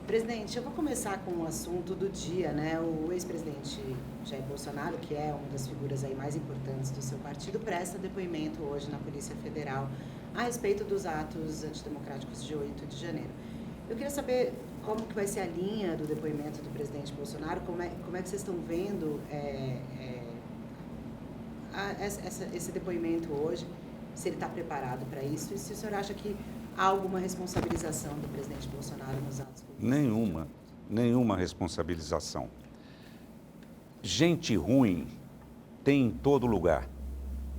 Presidente, eu vou começar com o assunto do dia, né? O ex-presidente Jair Bolsonaro, que é uma das figuras aí mais importantes do seu partido, presta depoimento hoje na Polícia Federal a respeito dos atos antidemocráticos de 8 de janeiro. Eu queria saber como que vai ser a linha do depoimento do presidente Bolsonaro, como é que vocês estão vendo esse depoimento hoje, se ele está preparado para isso e se o senhor acha que há alguma responsabilização do presidente Bolsonaro nos atos? Nenhuma responsabilização. Gente ruim tem em todo lugar.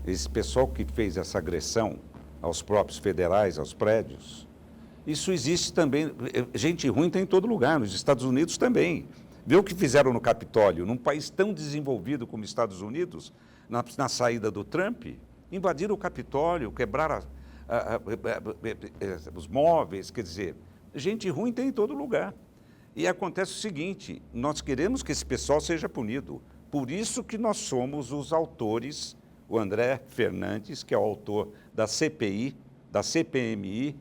Esse pessoal que fez essa agressão aos próprios federais, aos prédios, isso existe também. Gente ruim tem em todo lugar, nos Estados Unidos também. Vê o que fizeram no Capitólio, num país tão desenvolvido como os Estados Unidos, na saída do Trump, invadiram o Capitólio, quebraram os móveis, quer dizer, gente ruim tem em todo lugar. E acontece o seguinte, nós queremos que esse pessoal seja punido. Por isso que nós somos os autores, o André Fernandes, que é o autor da CPI, da CPMI,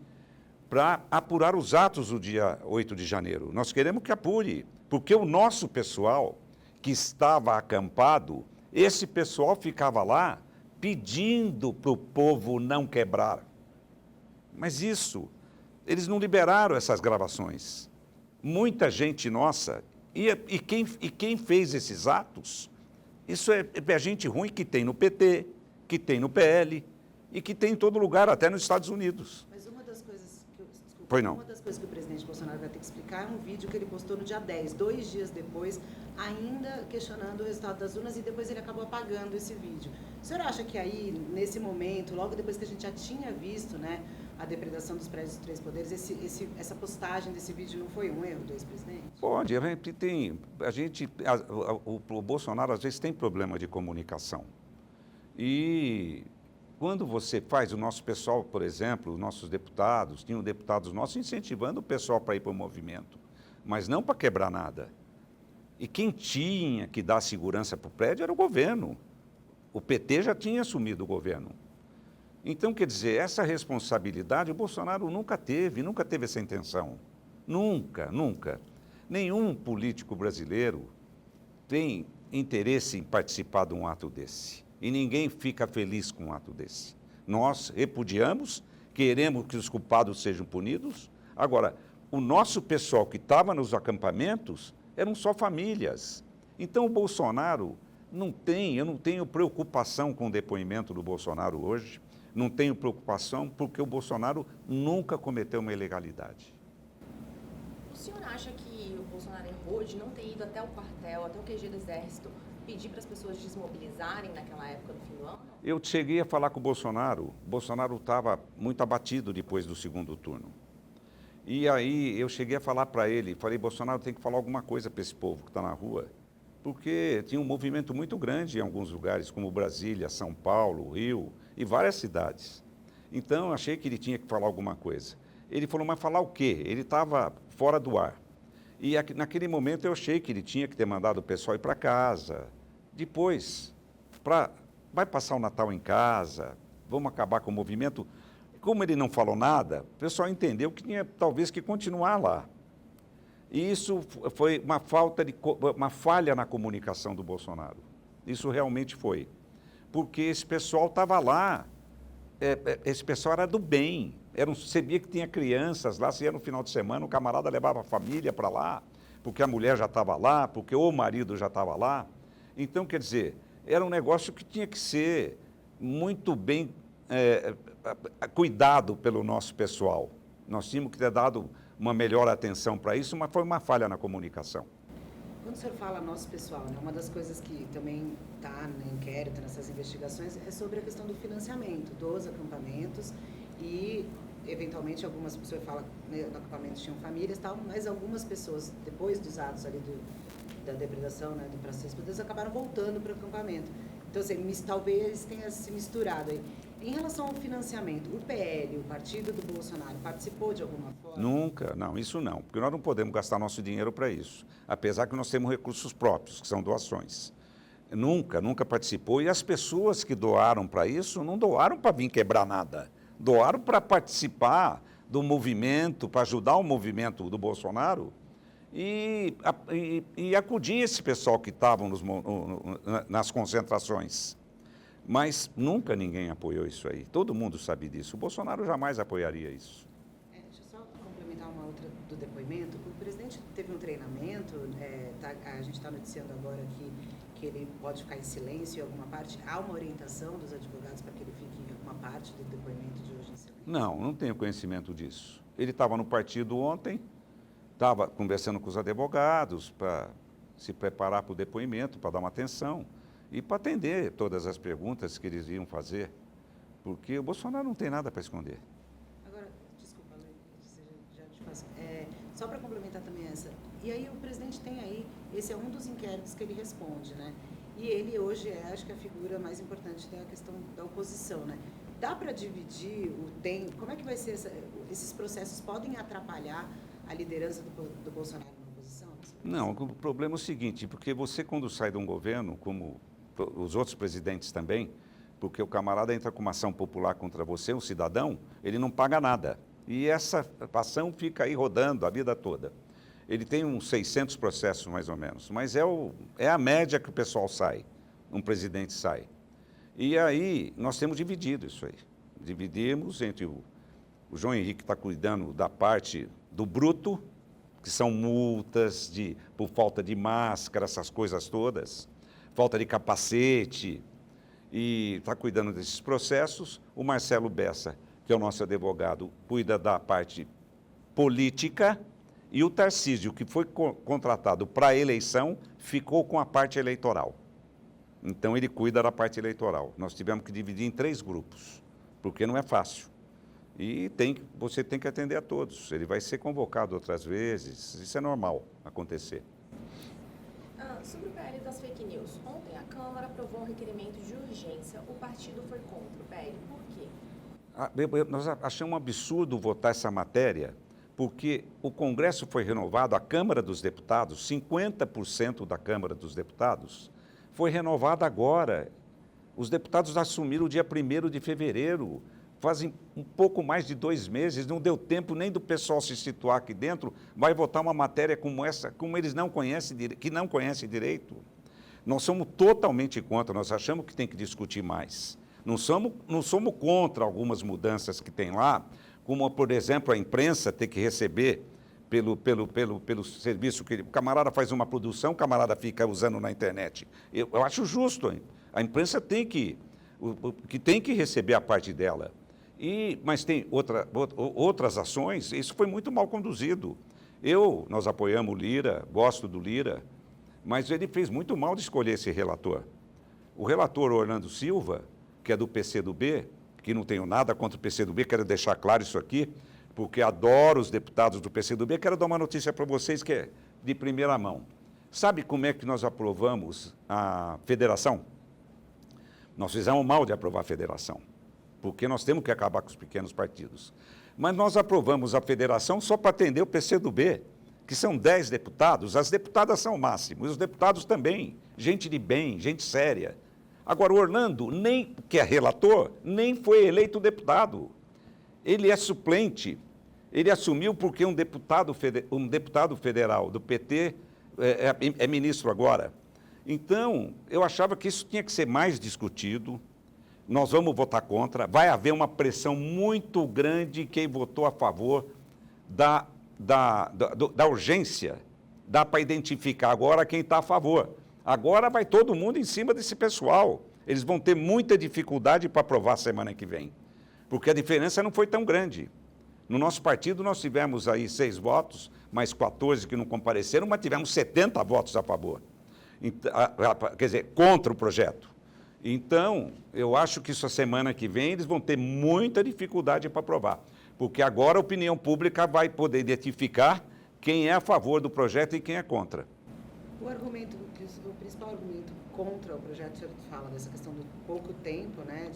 para apurar os atos do dia 8 de janeiro. Nós queremos que apure, porque o nosso pessoal que estava acampado, esse pessoal ficava lá pedindo para o povo não quebrar. Mas isso, eles não liberaram essas gravações. Muita gente nossa, e quem fez esses atos, isso é gente ruim que tem no PT, que tem no PL e que tem em todo lugar, até nos Estados Unidos. Mas uma das coisas que Pois não. Uma das coisas que o presidente Bolsonaro vai ter que explicar é um vídeo que ele postou no dia 10, 2 dias depois, ainda questionando o resultado das urnas, e depois ele acabou apagando esse vídeo. O senhor acha que aí, nesse momento, logo depois que a gente já tinha visto, né, a depredação dos prédios dos três poderes, essa postagem desse vídeo não foi um erro do ex-presidente? Pode, o Bolsonaro às vezes tem problema de comunicação. E quando você faz, o nosso pessoal, por exemplo, os nossos deputados, tinham deputados nossos incentivando o pessoal para ir para o movimento, mas não para quebrar nada. E quem tinha que dar segurança para o prédio era o governo. O PT já tinha assumido o governo. Então, quer dizer, essa responsabilidade o Bolsonaro nunca teve essa intenção. Nunca, nunca. Nenhum político brasileiro tem interesse em participar de um ato desse. E ninguém fica feliz com um ato desse. Nós repudiamos, queremos que os culpados sejam punidos. Agora, o nosso pessoal que estava nos acampamentos eram só famílias. Então, o Bolsonaro eu não tenho preocupação com o depoimento do Bolsonaro hoje. Não tenho preocupação porque o Bolsonaro nunca cometeu uma ilegalidade. O senhor acha que o Bolsonaro errou de não ter ido até o quartel, até o QG do Exército, pedir para as pessoas desmobilizarem naquela época do fim do ano? Eu cheguei a falar com o Bolsonaro estava muito abatido depois do segundo turno. E aí eu cheguei a falar para ele, falei, Bolsonaro tem que falar alguma coisa para esse povo que está na rua, porque tinha um movimento muito grande em alguns lugares, como Brasília, São Paulo, Rio e várias cidades. Então, eu achei que ele tinha que falar alguma coisa. Ele falou, mas falar o quê? Ele estava fora do ar. E naquele momento eu achei que ele tinha que ter mandado o pessoal ir para casa. Depois, vai passar o Natal em casa, vamos acabar com o movimento. Como ele não falou nada, o pessoal entendeu que tinha talvez que continuar lá. E isso foi uma falha na comunicação do Bolsonaro. Isso realmente foi. Porque esse pessoal estava lá, esse pessoal era do bem. Você via que tinha crianças lá, se ia no final de semana, o camarada levava a família para lá, porque a mulher já estava lá, porque o marido já estava lá. Então, quer dizer, era um negócio que tinha que ser muito bem cuidado pelo nosso pessoal. Nós tínhamos que ter dado uma melhor atenção para isso, mas foi uma falha na comunicação. Quando o senhor fala nosso pessoal, né, uma das coisas que também está no inquérito, nessas investigações, é sobre a questão do financiamento dos acampamentos e, eventualmente, algumas pessoas falam que no acampamento tinham famílias e tal, mas algumas pessoas, depois dos atos ali da depredação, né, do Praça dos Poderes, acabaram voltando para o acampamento. Então, assim, talvez tenha se misturado aí. Em relação ao financiamento, o PL, o partido do Bolsonaro, participou de alguma forma? Nunca, não, isso não, porque nós não podemos gastar nosso dinheiro para isso, apesar que nós temos recursos próprios, que são doações. Nunca participou, e as pessoas que doaram para isso, não doaram para vir quebrar nada, doaram para participar do movimento, para ajudar o movimento do Bolsonaro e acudir esse pessoal que estavam nas concentrações. Mas nunca ninguém apoiou isso aí. Todo mundo sabe disso. O Bolsonaro jamais apoiaria isso. Deixa eu só complementar uma outra do depoimento. O presidente teve um treinamento, a gente está noticiando agora que ele pode ficar em silêncio em alguma parte. Há uma orientação dos advogados para que ele fique em alguma parte do depoimento de hoje em silêncio? Não tenho conhecimento disso. Ele estava no partido ontem, estava conversando com os advogados para se preparar para o depoimento, para dar uma atenção e para atender todas as perguntas que eles iam fazer, porque o Bolsonaro não tem nada para esconder. Agora, desculpa, já te faço. Só para complementar também essa, e aí o presidente tem aí, esse é um dos inquéritos que ele responde, né? E ele hoje acho que a figura mais importante da questão da oposição, né? Dá para dividir o tempo? Como é que vai ser esses processos podem atrapalhar a liderança do Bolsonaro na oposição? Não, o problema é o seguinte, porque você quando sai de um governo, como os outros presidentes também, porque o camarada entra com uma ação popular contra você, um cidadão, ele não paga nada. E essa ação fica aí rodando a vida toda. Ele tem uns 600 processos mais ou menos, mas é a média que o pessoal sai, um presidente sai. E aí nós temos dividido isso aí. Dividimos entre o João Henrique está cuidando da parte do bruto, que são multas por falta de máscara, essas coisas todas, falta de capacete, e está cuidando desses processos. O Marcelo Bessa, que é o nosso advogado, cuida da parte política, e o Tarcísio, que foi contratado para a eleição, ficou com a parte eleitoral. Então, ele cuida da parte eleitoral. Nós tivemos que dividir em 3 grupos, porque não é fácil. E você tem que atender a todos. Ele vai ser convocado outras vezes, isso é normal acontecer. Sobre o PL das fake news, ontem a Câmara aprovou um requerimento de urgência. O partido foi contra o PL. Por quê? Nós achamos um absurdo votar essa matéria, porque o Congresso foi renovado, a Câmara dos Deputados, 50% da Câmara dos Deputados, foi renovada agora. Os deputados assumiram o dia 1º de fevereiro, fazem um pouco mais de 2 meses, não deu tempo nem do pessoal se situar aqui dentro, vai votar uma matéria como essa, como eles não conhecem, que não conhecem direito. Nós somos totalmente contra, nós achamos que tem que discutir mais. Não somos contra algumas mudanças que tem lá, como, por exemplo, a imprensa ter que receber pelo serviço que o camarada faz uma produção, o camarada fica usando na internet. Eu acho justo, hein? A imprensa tem que receber a parte dela. Mas tem outras ações, isso foi muito mal conduzido. Nós apoiamos o Lira, gosto do Lira, mas ele fez muito mal de escolher esse relator. O relator Orlando Silva, que é do PCdoB, que não tenho nada contra o PCdoB, quero deixar claro isso aqui, porque adoro os deputados do PCdoB, quero dar uma notícia para vocês que é de primeira mão. Sabe como é que nós aprovamos a federação? Nós fizemos mal de aprovar a federação, porque nós temos que acabar com os pequenos partidos. Mas nós aprovamos a federação só para atender o PCdoB, que são 10 deputados, as deputadas são o máximo, e os deputados também, gente de bem, gente séria. Agora, o Orlando, que é relator, nem foi eleito deputado. Ele é suplente, ele assumiu porque um deputado federal do PT é ministro agora. Então, eu achava que isso tinha que ser mais discutido. Nós vamos votar contra, vai haver uma pressão muito grande quem votou a favor da urgência. Dá para identificar agora quem está a favor. Agora vai todo mundo em cima desse pessoal. Eles vão ter muita dificuldade para aprovar semana que vem, porque a diferença não foi tão grande. No nosso partido nós tivemos aí 6 votos, mais 14 que não compareceram, mas tivemos 70 votos a favor. Quer dizer, contra o projeto. Então, eu acho que essa semana que vem eles vão ter muita dificuldade para aprovar, porque agora a opinião pública vai poder identificar quem é a favor do projeto e quem é contra. O principal argumento contra o projeto, o senhor fala dessa questão do pouco tempo, né?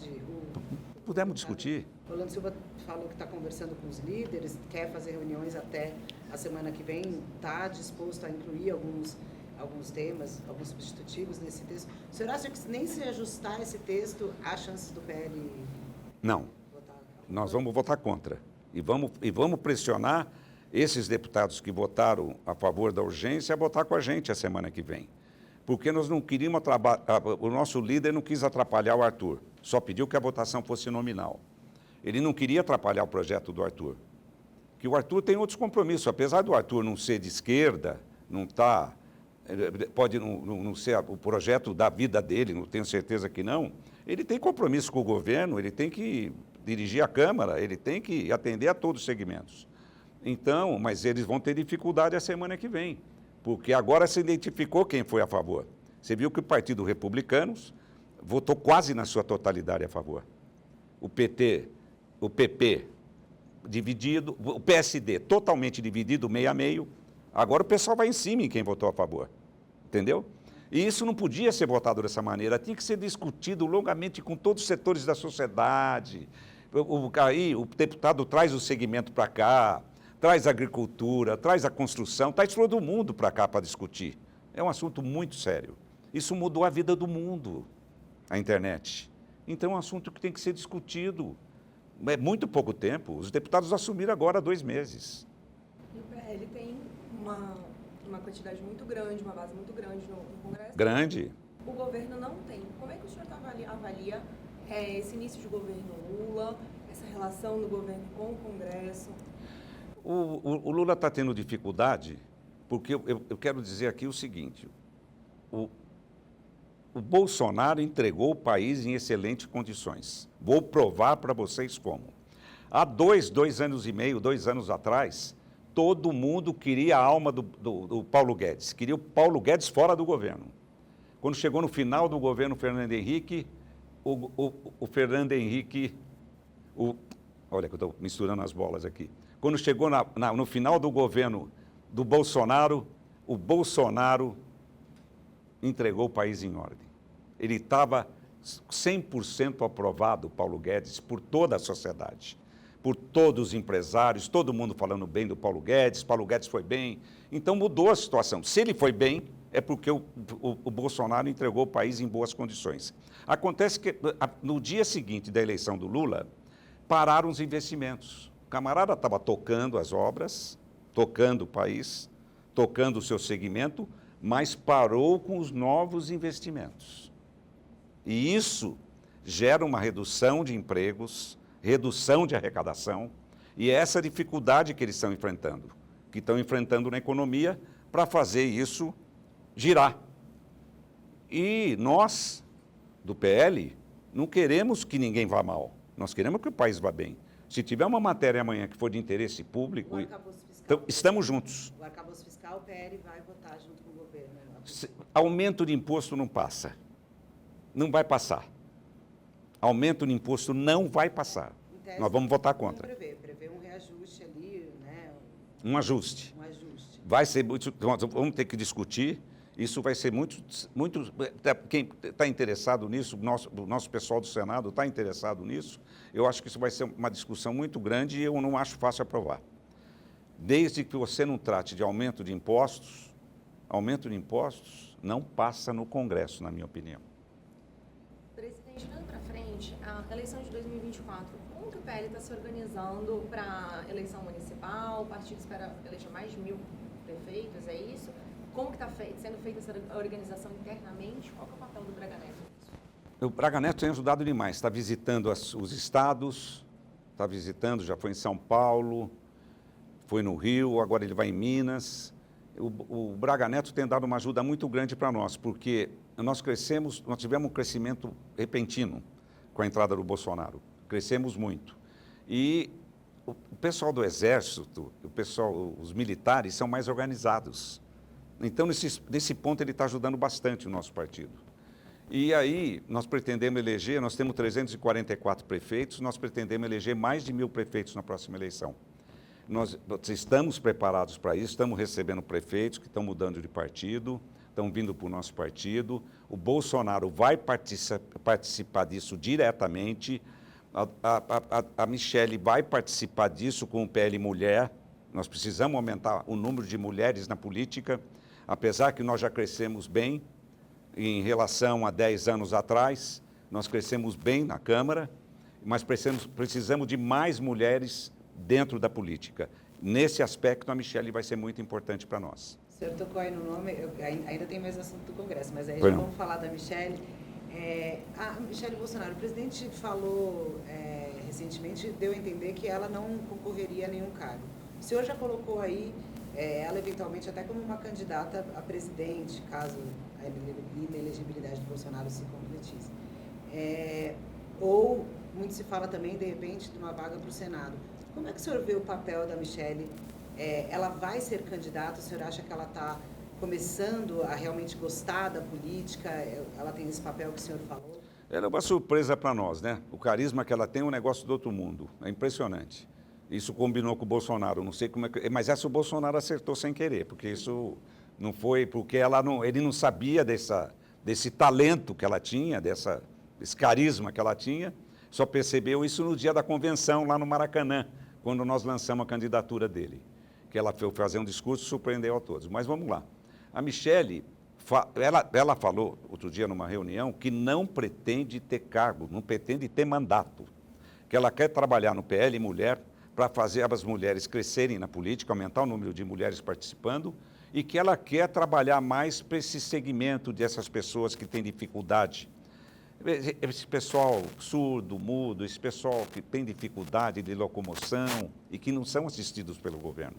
Podemos discutir. O Orlando Silva falou que está conversando com os líderes, quer fazer reuniões até a semana que vem, está disposto a incluir alguns temas, alguns substitutivos nesse texto. O senhor acha que nem se ajustar esse texto, há chances do PL Não. votar? Nós vamos votar contra. E vamos pressionar esses deputados que votaram a favor da urgência a votar com a gente a semana que vem. Porque nós não queríamos o nosso líder não quis atrapalhar o Arthur, só pediu que a votação fosse nominal. Ele não queria atrapalhar o projeto do Arthur. Que o Arthur tem outros compromissos, apesar do Arthur não ser de esquerda, pode não ser o projeto da vida dele, não tenho certeza que não, ele tem compromisso com o governo, ele tem que dirigir a Câmara, ele tem que atender a todos os segmentos. Então, mas eles vão ter dificuldade a semana que vem, porque agora se identificou quem foi a favor. Você viu que o Partido Republicanos votou quase na sua totalidade a favor. O PT, o PP dividido, o PSD totalmente dividido, meio a meio. Agora o pessoal vai em cima em quem votou a favor, entendeu? E isso não podia ser votado dessa maneira, tinha que ser discutido longamente com todos os setores da sociedade. Aí o deputado traz o segmento para cá, traz a agricultura, traz a construção, traz todo mundo para cá para discutir. É um assunto muito sério. Isso mudou a vida do mundo, a internet. Então é um assunto que tem que ser discutido. É muito pouco tempo. Os deputados assumiram agora há 2 meses. E o PL tem uma quantidade muito grande, uma base muito grande no Congresso. Grande. O governo não tem. Como é que o senhor avalia esse início de governo Lula, essa relação do governo com o Congresso? O Lula está tendo dificuldade, porque eu quero dizer aqui o seguinte, o Bolsonaro entregou o país em excelentes condições. Vou provar para vocês como. Há 2 anos e meio, 2 anos atrás, todo mundo queria a alma do Paulo Guedes, queria o Paulo Guedes fora do governo. Quando chegou no final do governo Fernando Henrique, o Fernando Henrique, olha que eu estou misturando as bolas aqui. Quando chegou no final do governo do Bolsonaro, o Bolsonaro entregou o país em ordem. Ele estava 100% aprovado, Paulo Guedes, por toda a sociedade, por todos os empresários, todo mundo falando bem do Paulo Guedes foi bem. Então mudou a situação. Se ele foi bem, é porque o Bolsonaro entregou o país em boas condições. Acontece que no dia seguinte da eleição do Lula, pararam os investimentos. O camarada estava tocando as obras, tocando o país, tocando o seu segmento, mas parou com os novos investimentos. E isso gera uma redução de empregos, redução de arrecadação, e é essa dificuldade que eles estão enfrentando na economia para fazer isso girar. E nós, do PL, não queremos que ninguém vá mal, nós queremos que o país vá bem. Se tiver uma matéria amanhã que for de interesse público, então, estamos juntos. O arcabouço fiscal, o PL vai votar junto com o governo. Aumento de imposto não passa. Não vai passar. Aumento de imposto não vai passar. Tese, nós vamos votar contra. Prevê um reajuste ali, né? Um ajuste. Um ajuste. Vai ser muito, vamos ter que discutir. Isso vai ser muito. Quem está interessado nisso, o nosso pessoal do Senado está interessado nisso. Eu acho que isso vai ser uma discussão muito grande e eu não acho fácil aprovar. Desde que você não trate de aumento de impostos não passa no Congresso, na minha opinião. Presidente, olhando para frente, a eleição de 2024, como que o PL está se organizando para a eleição municipal? O partido espera eleger mais de 1000 prefeitos, é isso? Como que está sendo feita essa organização internamente? Qual que é o papel do Braga Neto nisso? O Braga Neto tem ajudado demais, está visitando os estados, já foi em São Paulo, foi no Rio, agora ele vai em Minas. O Braga Neto tem dado uma ajuda muito grande para nós, porque nós tivemos um crescimento repentino com a entrada do Bolsonaro. Crescemos muito. E o pessoal do Exército, os militares são mais organizados. Então, nesse ponto, ele está ajudando bastante o nosso partido. E aí, nós pretendemos eleger, nós temos 344 prefeitos, nós pretendemos eleger mais de 1000 prefeitos na próxima eleição. Nós estamos preparados para isso, estamos recebendo prefeitos que estão mudando de partido, estão vindo para o nosso partido. O Bolsonaro vai participar disso diretamente. A Michele vai participar disso com o PL Mulher. Nós precisamos aumentar o número de mulheres na política, apesar que nós já crescemos bem em relação a 10 anos atrás. Nós crescemos bem na Câmara, mas precisamos de mais mulheres dentro da política. Nesse aspecto, a Michelle vai ser muito importante para nós. O senhor tocou aí no nome, ainda tem mais assunto do Congresso, mas aí Foi já não. vamos falar da Michelle. A Michelle Bolsonaro, o presidente falou recentemente, deu a entender que ela não concorreria a nenhum cargo. O senhor já colocou aí ela eventualmente até como uma candidata a presidente, caso a inelegibilidade do Bolsonaro se concretize. Ou, muito se fala também, de repente, de uma vaga para o Senado. Como é que o senhor vê o papel da Michelle? Ela vai ser candidata? O senhor acha que ela está começando a realmente gostar da política? Ela tem esse papel que o senhor falou? Ela é uma surpresa para nós, né? O carisma que ela tem é um negócio do outro mundo. É impressionante. Isso combinou com o Bolsonaro, não sei como é que... Mas essa o Bolsonaro acertou sem querer, porque isso não foi... Porque ele não sabia desse talento que ela tinha, desse carisma que ela tinha, só percebeu isso no dia da convenção, lá no Maracanã, quando nós lançamos a candidatura dele. Que ela foi fazer um discurso e surpreendeu a todos. Mas vamos lá. A Michelle, ela falou outro dia numa reunião que não pretende ter cargo, não pretende ter mandato. Que ela quer trabalhar no PL Mulher para fazer as mulheres crescerem na política, aumentar o número de mulheres participando, e que ela quer trabalhar mais para esse segmento dessas pessoas que têm dificuldade. Esse pessoal surdo, mudo, esse pessoal que tem dificuldade de locomoção e que não são assistidos pelo governo.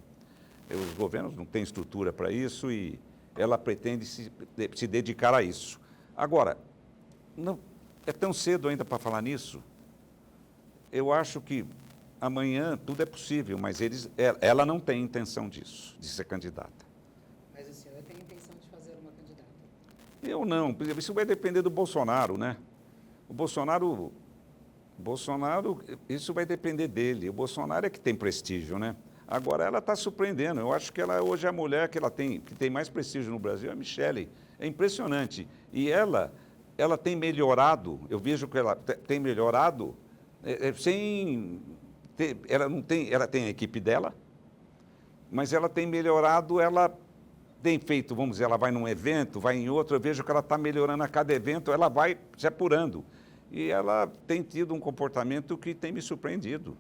Os governos não têm estrutura para isso e ela pretende se dedicar a isso. Agora, não, é tão cedo ainda para falar nisso. Eu acho que amanhã tudo é possível, mas ela não tem intenção disso, de ser candidata. Mas o senhor tem intenção de fazer uma candidata? Eu não, isso vai depender do Bolsonaro, né? O Bolsonaro, isso vai depender dele. O Bolsonaro é que tem prestígio, né? Agora ela está surpreendendo. Eu acho que ela hoje é a mulher que tem mais prestígio no Brasil, é a Michelle. É impressionante. E ela tem melhorado, eu vejo que ela tem melhorado sem ter, ela tem a equipe dela, mas ela tem melhorado, ela tem feito, vamos dizer, ela vai num evento, vai em outro, eu vejo que ela está melhorando a cada evento, ela vai se apurando. E ela tem tido um comportamento que tem me surpreendido.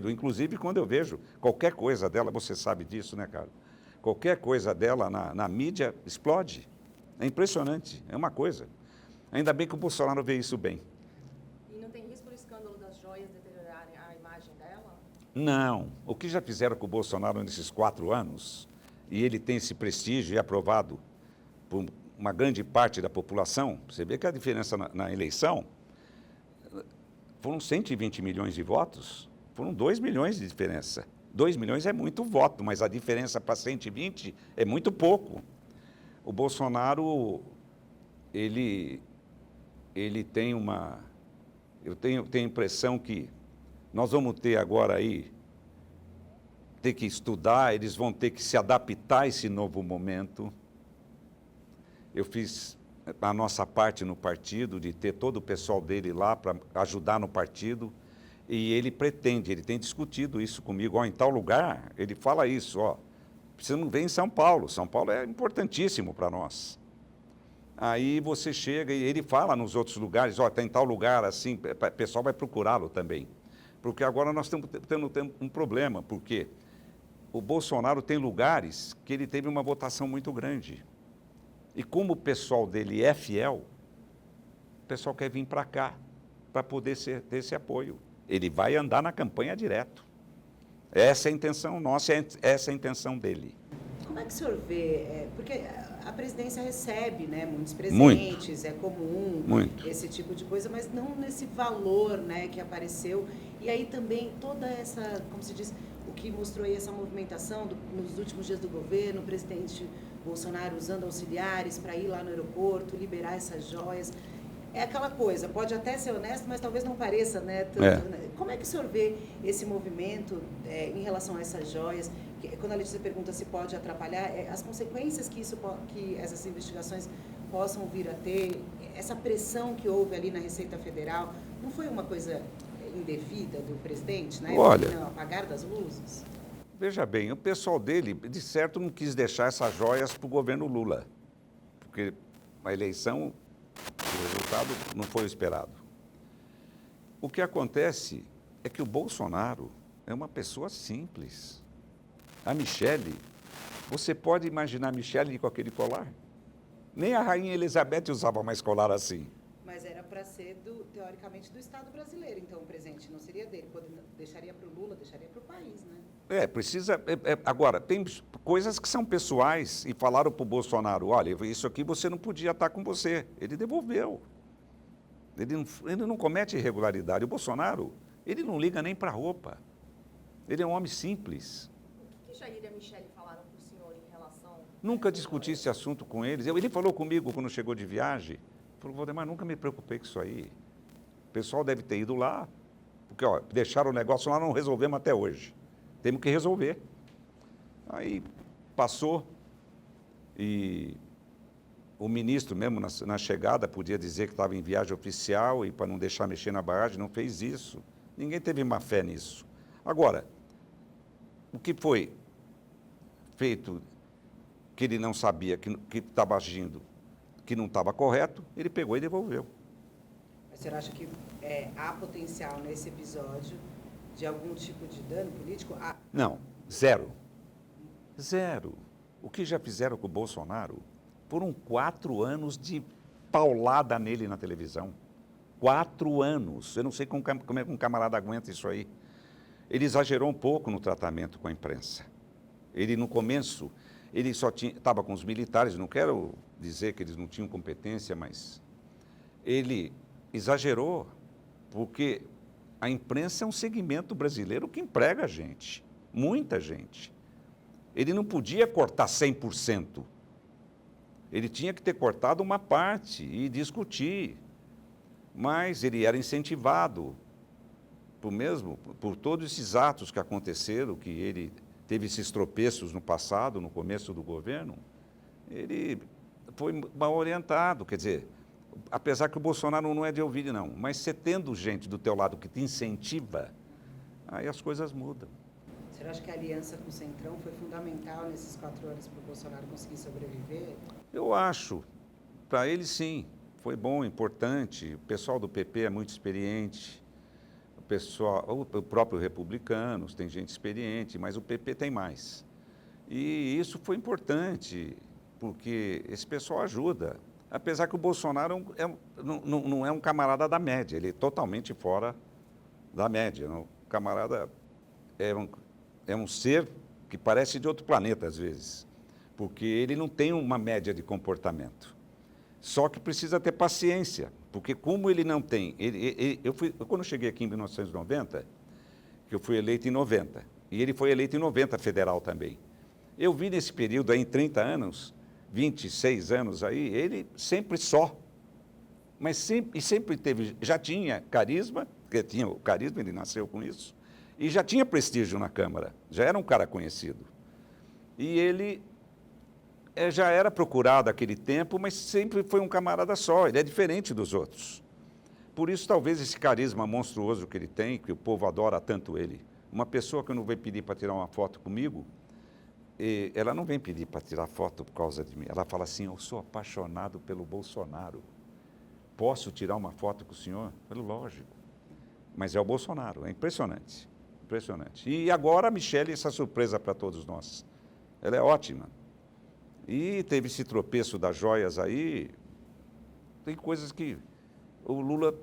Inclusive quando eu vejo qualquer coisa dela, você sabe disso, né, cara? Qualquer coisa dela na mídia explode. É impressionante, é uma coisa. Ainda bem que o Bolsonaro vê isso bem. E não tem risco do escândalo das joias deteriorarem a imagem dela? Não. O que já fizeram com o Bolsonaro nesses 4 anos, e ele tem esse prestígio e aprovado por uma grande parte da população, você vê que a diferença na eleição foram 120 milhões de votos, foram 2 milhões de diferença. 2 milhões é muito voto, mas a diferença para 120 é muito pouco. O Bolsonaro, ele tem uma... Eu tenho a impressão que nós vamos ter agora aí, ter que estudar, eles vão ter que se adaptar a esse novo momento. Eu fiz a nossa parte no partido, de ter todo o pessoal dele lá para ajudar no partido, e ele tem discutido isso comigo, em tal lugar, ele fala isso, precisamos ver em São Paulo é importantíssimo para nós. Aí você chega e ele fala nos outros lugares, está em tal lugar, assim, o pessoal vai procurá-lo também. Porque agora nós estamos tendo um problema, porque o Bolsonaro tem lugares que ele teve uma votação muito grande. E como o pessoal dele é fiel, o pessoal quer vir para cá, para poder ter esse apoio. Ele vai andar na campanha direto. Essa é a intenção nossa, essa é a intenção dele. Como é que o senhor vê? Porque a presidência recebe, né, muitos presentes, é comum esse tipo de coisa, mas não nesse valor, né, que apareceu. E aí também toda essa, como se diz, o que mostrou aí essa movimentação nos últimos dias do governo, o presidente Bolsonaro usando auxiliares para ir lá no aeroporto, liberar essas joias. É aquela coisa, pode até ser honesto, mas talvez não pareça, né? Tanto, né? Como é que o senhor vê esse movimento em relação a essas joias? Quando a Letícia pergunta se pode atrapalhar, as consequências que essas investigações possam vir a ter, essa pressão que houve ali na Receita Federal, não foi uma coisa indevida do presidente, né? Olha, no apagar das luzes? Veja bem, o pessoal dele, de certo, não quis deixar essas joias para o governo Lula, porque a eleição, o resultado não foi o esperado. O que acontece é que o Bolsonaro, é uma pessoa simples. A Michele, você pode imaginar a Michele com aquele colar? Nem a rainha Elizabeth usava mais colar assim. Mas era para ser, teoricamente, do Estado brasileiro, então, o presente não seria dele. Deixaria para o Lula, deixaria para o país, né? Precisa... agora, tem coisas que são pessoais e falaram para o Bolsonaro, olha, isso aqui você não podia estar com você. Ele devolveu. Ele não comete irregularidade. O Bolsonaro, ele não liga nem para a roupa. Ele é um homem simples. O que Jair e a Michele falaram para o senhor em relação... Nunca discuti esse assunto com eles. Ele falou comigo quando chegou de viagem, falou, Valdemar, nunca me preocupei com isso aí. O pessoal deve ter ido lá, porque ó, deixaram o negócio lá, não resolvemos até hoje. Temos que resolver. Aí passou e o ministro mesmo na chegada podia dizer que estava em viagem oficial e para não deixar mexer na barragem, não fez isso. Ninguém teve má fé nisso. Agora, o que foi feito que ele não sabia que estava agindo, que não estava correto, ele pegou e devolveu. Mas você acha que há potencial nesse episódio de algum tipo de dano político? Não, zero. Zero. O que já fizeram com o Bolsonaro? Foram 4 anos de paulada nele na televisão. 4 anos. Eu não sei como é que um camarada aguenta isso aí. Ele exagerou um pouco no tratamento com a imprensa. Ele, no começo, ele só estava com os militares, não quero dizer que eles não tinham competência, mas ele exagerou, porque a imprensa é um segmento brasileiro que emprega a gente, muita gente. Ele não podia cortar 100%. Ele tinha que ter cortado uma parte e discutir. Mas ele era incentivado por todos esses atos que aconteceram, que ele teve esses tropeços no passado, no começo do governo. Ele foi mal orientado, quer dizer, apesar que o Bolsonaro não é de ouvir, não, mas você tendo gente do teu lado que te incentiva, aí as coisas mudam. Você acha que a aliança com o Centrão foi fundamental nesses 4 anos para o Bolsonaro conseguir sobreviver? Eu acho. Para ele, sim. Foi bom, importante. O pessoal do PP é muito experiente. O próprio Republicanos tem gente experiente, mas o PP tem mais. E isso foi importante, porque esse pessoal ajuda. Apesar que o Bolsonaro não é um camarada da média, ele é totalmente fora da média. O camarada é um ser que parece de outro planeta, às vezes, porque ele não tem uma média de comportamento. Só que precisa ter paciência, porque como ele não tem... quando eu cheguei aqui em 1990, que eu fui eleito em 90, e ele foi eleito em 90 federal também. Eu vi nesse período aí, em 30 anos, 26 anos aí, ele sempre só. Mas sempre teve, já tinha carisma, porque tinha o carisma, ele nasceu com isso, e já tinha prestígio na Câmara, já era um cara conhecido. E ele já era procurado naquele tempo, mas sempre foi um camarada só, ele é diferente dos outros. Por isso, talvez, esse carisma monstruoso que ele tem, que o povo adora tanto ele. Uma pessoa que não vem pedir para tirar uma foto comigo, ela não vem pedir para tirar foto por causa de mim. Ela fala assim, eu sou apaixonado pelo Bolsonaro. Posso tirar uma foto com o senhor? Eu falo, lógico. Mas é o Bolsonaro, é impressionante. Impressionante. E agora a Michele, essa surpresa para todos nós. Ela é ótima. E teve esse tropeço das joias aí. Tem coisas que... O Lula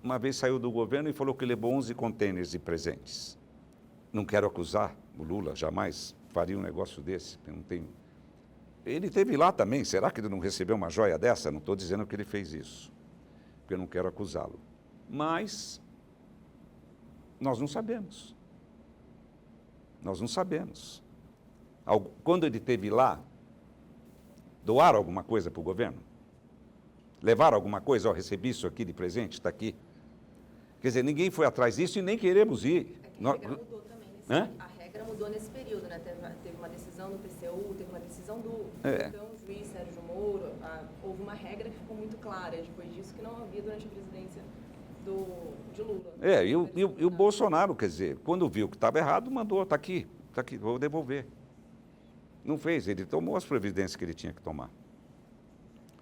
uma vez saiu do governo e falou que levou 11 contêineres de presentes. Não quero acusar o Lula, jamais faria um negócio desse. Não tem... Ele teve lá também. Será que ele não recebeu uma joia dessa? Não estou dizendo que ele fez isso, porque eu não quero acusá-lo. Mas nós não sabemos. Nós não sabemos. Quando ele esteve lá, doaram alguma coisa para o governo? Levaram alguma coisa? Ó, recebi isso aqui de presente, está aqui. Quer dizer, ninguém foi atrás disso e nem queremos ir. A regra mudou também. A regra mudou nesse período, né? Teve uma decisão do TCU, teve uma decisão do então, juiz Sérgio Moro. Houve uma regra que ficou muito clara depois disso, que não havia durante a presidência de Lula. E o Bolsonaro, quer dizer, quando viu que estava errado, mandou, está aqui, vou devolver. Não fez, ele tomou as providências que ele tinha que tomar.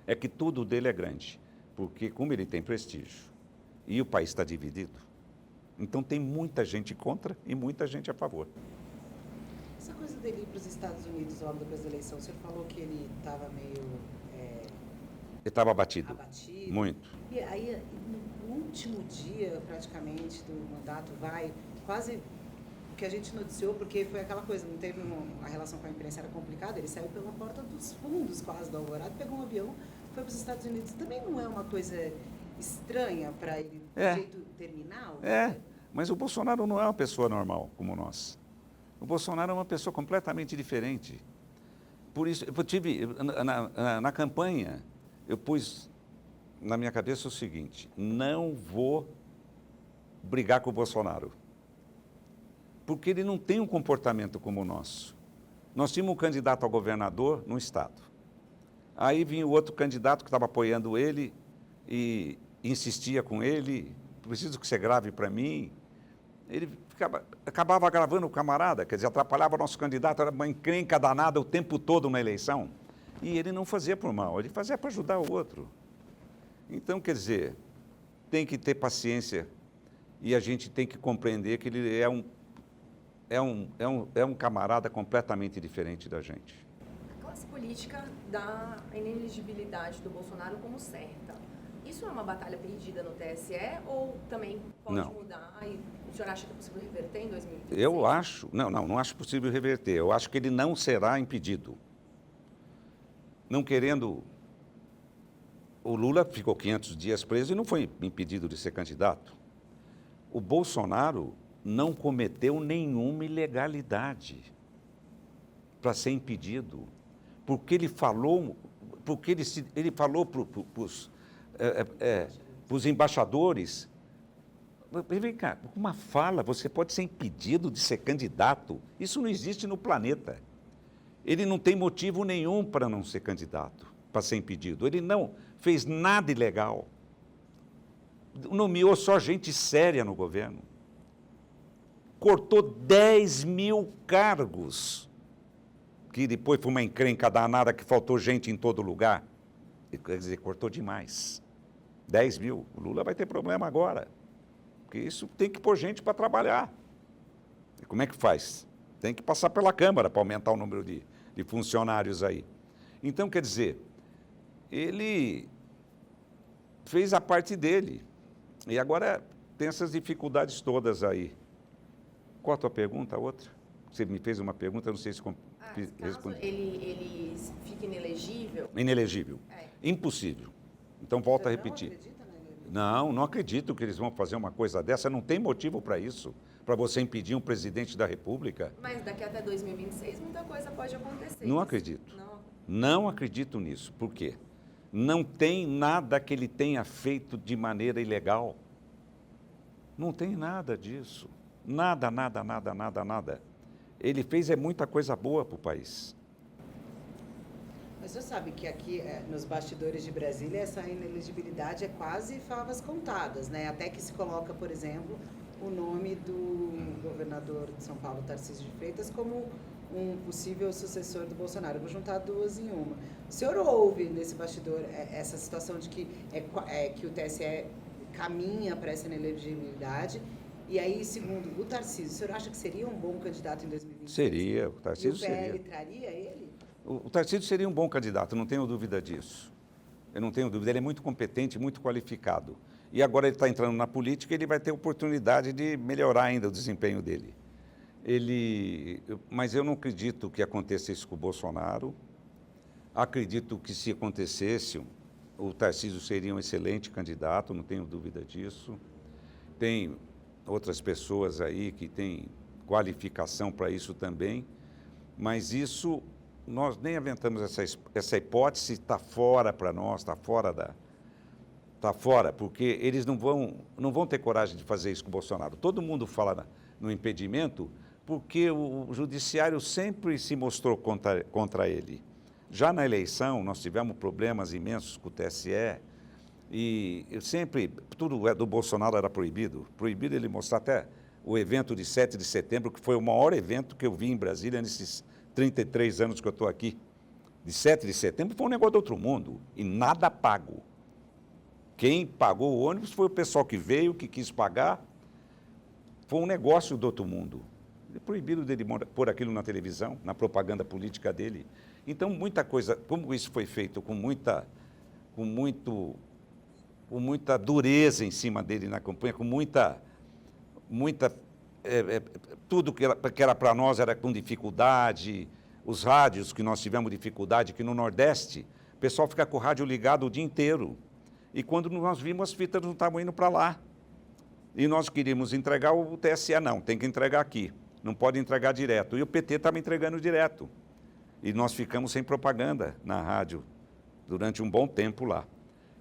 É que tudo dele é grande, porque como ele tem prestígio e o país está dividido, Então tem muita gente contra e muita gente a favor. Essa coisa dele ir para os Estados Unidos logo depois da eleição, o senhor falou que ele estava meio Ele estava abatido, abatido. muito. E aí, no último dia, praticamente, do mandato, vai quase o que a gente noticiou, porque foi aquela coisa, não teve a relação com a imprensa era complicada, ele saiu pela porta dos fundos quase do Alvorada, pegou um avião, foi para os Estados Unidos. Também não é uma coisa estranha para ele, de jeito terminal? Mas o Bolsonaro não é uma pessoa normal como nós. O Bolsonaro é uma pessoa completamente diferente. Por isso, eu tive, na campanha, eu pus na minha cabeça o seguinte: não vou brigar com o Bolsonaro, porque ele não tem um comportamento como o nosso. Nós tínhamos um candidato a governador no estado. Aí vinha o outro candidato que estava apoiando ele e insistia com ele: preciso que você grave para mim. Ele acabava gravando o camarada, quer dizer, atrapalhava o nosso candidato, era uma encrenca danada o tempo todo na eleição. E ele não fazia por mal, ele fazia para ajudar o outro. Então, quer dizer, tem que ter paciência e a gente tem que compreender que ele é um camarada completamente diferente da gente. A classe política dá a inelegibilidade do Bolsonaro como certa. Isso é uma batalha perdida no TSE ou também pode mudar? E o senhor acha que é possível reverter em 2026? Eu acho, não acho possível reverter. Eu acho que ele não será impedido. Não querendo... O Lula ficou 500 dias preso e não foi impedido de ser candidato. O Bolsonaro não cometeu nenhuma ilegalidade para ser impedido, porque ele falou, ele falou para os embaixadores: vem cá, com uma fala você pode ser impedido de ser candidato. Isso não existe no planeta. Ele não tem motivo nenhum para não ser candidato, para ser impedido. Ele não fez nada ilegal. Nomeou só gente séria no governo. Cortou 10 mil cargos, que depois foi uma encrenca danada que faltou gente em todo lugar. Quer dizer, cortou demais. 10 mil. O Lula vai ter problema agora, porque isso tem que pôr gente para trabalhar. E como é que faz? Tem que passar pela Câmara para aumentar o número de funcionários aí. Então, quer dizer, ele fez a parte dele. E agora tem essas dificuldades todas aí. Qual a tua pergunta, a outra? Você me fez uma pergunta, não sei se respondi. Ele fica inelegível? Inelegível. Impossível. Então, volto a repetir. Não acredita, né? Não acredito que eles vão fazer uma coisa dessa. Não tem motivo para isso, para você impedir um presidente da República. Mas daqui até 2026 muita coisa pode acontecer. Não acredito. Não acredito nisso. Por quê? Não tem nada que ele tenha feito de maneira ilegal. Não tem nada disso. Nada. Ele fez muita coisa boa para o país. Mas você sabe que aqui, nos bastidores de Brasília, essa inelegibilidade é quase favas contadas, né? Até que se coloca, por exemplo, o nome do governador de São Paulo, Tarcísio de Freitas, como um possível sucessor do Bolsonaro. Eu vou juntar duas em uma. O senhor ouve nesse bastidor essa situação de que, que o TSE caminha para essa inelegibilidade? E aí, segundo o Tarcísio, o senhor acha que seria um bom candidato em 2026? Seria, o Tarcísio seria. E o PL traria ele? O Tarcísio seria um bom candidato, não tenho dúvida disso. Eu não tenho dúvida, ele é muito competente, muito qualificado. E agora ele está entrando na política, ele vai ter oportunidade de melhorar ainda o desempenho dele. Mas eu não acredito que aconteça isso com o Bolsonaro. Acredito que se acontecesse, o Tarcísio seria um excelente candidato, não tenho dúvida disso. Tem outras pessoas aí que têm qualificação para isso também, mas isso... Nós nem aventamos essa hipótese, está fora para nós, está fora, porque eles não vão ter coragem de fazer isso com o Bolsonaro. Todo mundo fala no impedimento porque o judiciário sempre se mostrou contra ele. Já na eleição, nós tivemos problemas imensos com o TSE e sempre, tudo do Bolsonaro era proibido. Proibido ele mostrar até o evento de 7 de setembro, que foi o maior evento que eu vi em Brasília nesses 33 anos que eu estou aqui, de 7 de setembro, foi um negócio do outro mundo, e nada pago. Quem pagou o ônibus foi o pessoal que veio, que quis pagar, foi um negócio do outro mundo. Proibiram dele pôr aquilo na televisão, na propaganda política dele. Então, muita coisa, como isso foi feito com muita dureza em cima dele na campanha, com tudo que era para nós era com dificuldade, os rádios que nós tivemos dificuldade, que no Nordeste, o pessoal fica com o rádio ligado o dia inteiro. E quando nós vimos, as fitas não estavam indo para lá. E nós queríamos entregar o TSE, não, tem que entregar aqui, não pode entregar direto. E o PT estava entregando direto. E nós ficamos sem propaganda na rádio durante um bom tempo lá.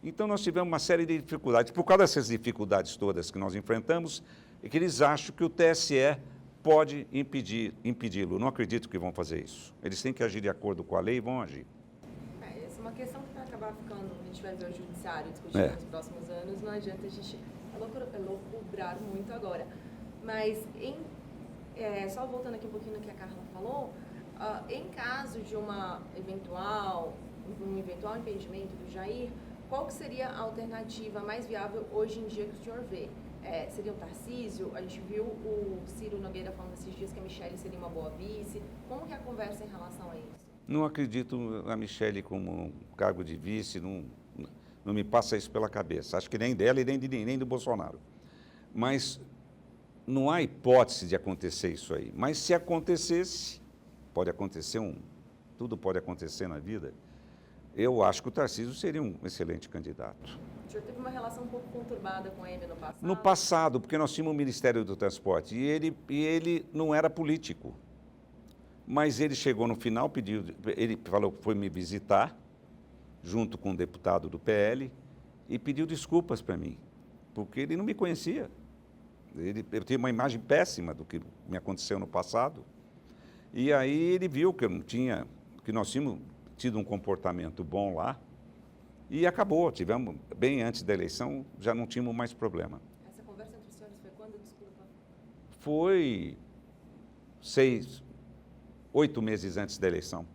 Então, nós tivemos uma série de dificuldades. Por causa dessas dificuldades todas que nós enfrentamos, é que eles acham que o TSE pode impedi-lo. Não acredito que vão fazer isso. Eles têm que agir de acordo com a lei e vão agir. Essa é uma questão que vai acabar ficando, a gente vai ver o judiciário discutindo nos próximos anos, não adianta a gente elucubrar muito agora. Mas, só voltando aqui um pouquinho no que a Carla falou, em caso de um eventual impedimento do Jair, qual que seria a alternativa mais viável hoje em dia que o senhor vê? Seria o Tarcísio? A gente viu o Ciro Nogueira falando esses dias que a Michelle seria uma boa vice. Como que é a conversa em relação a isso? Não acredito na Michelle como um cargo de vice, não me passa isso pela cabeça. Acho que nem dela e nem do Bolsonaro. Mas não há hipótese de acontecer isso aí. Mas se acontecesse, tudo pode acontecer na vida, eu acho que o Tarcísio seria um excelente candidato. O senhor teve uma relação um pouco conturbada com ele no passado? No passado, porque nós tínhamos o Ministério do Transporte e ele não era político. Mas ele chegou no final, ele falou que foi me visitar, junto com um deputado do PL, e pediu desculpas para mim, porque ele não me conhecia. Eu tinha uma imagem péssima do que me aconteceu no passado. E aí ele viu que nós tínhamos tido um comportamento bom lá, e acabou. Tivemos, bem antes da eleição, já não tínhamos mais problema. Essa conversa entre os senhores foi quando, desculpa? Foi 8 meses antes da eleição.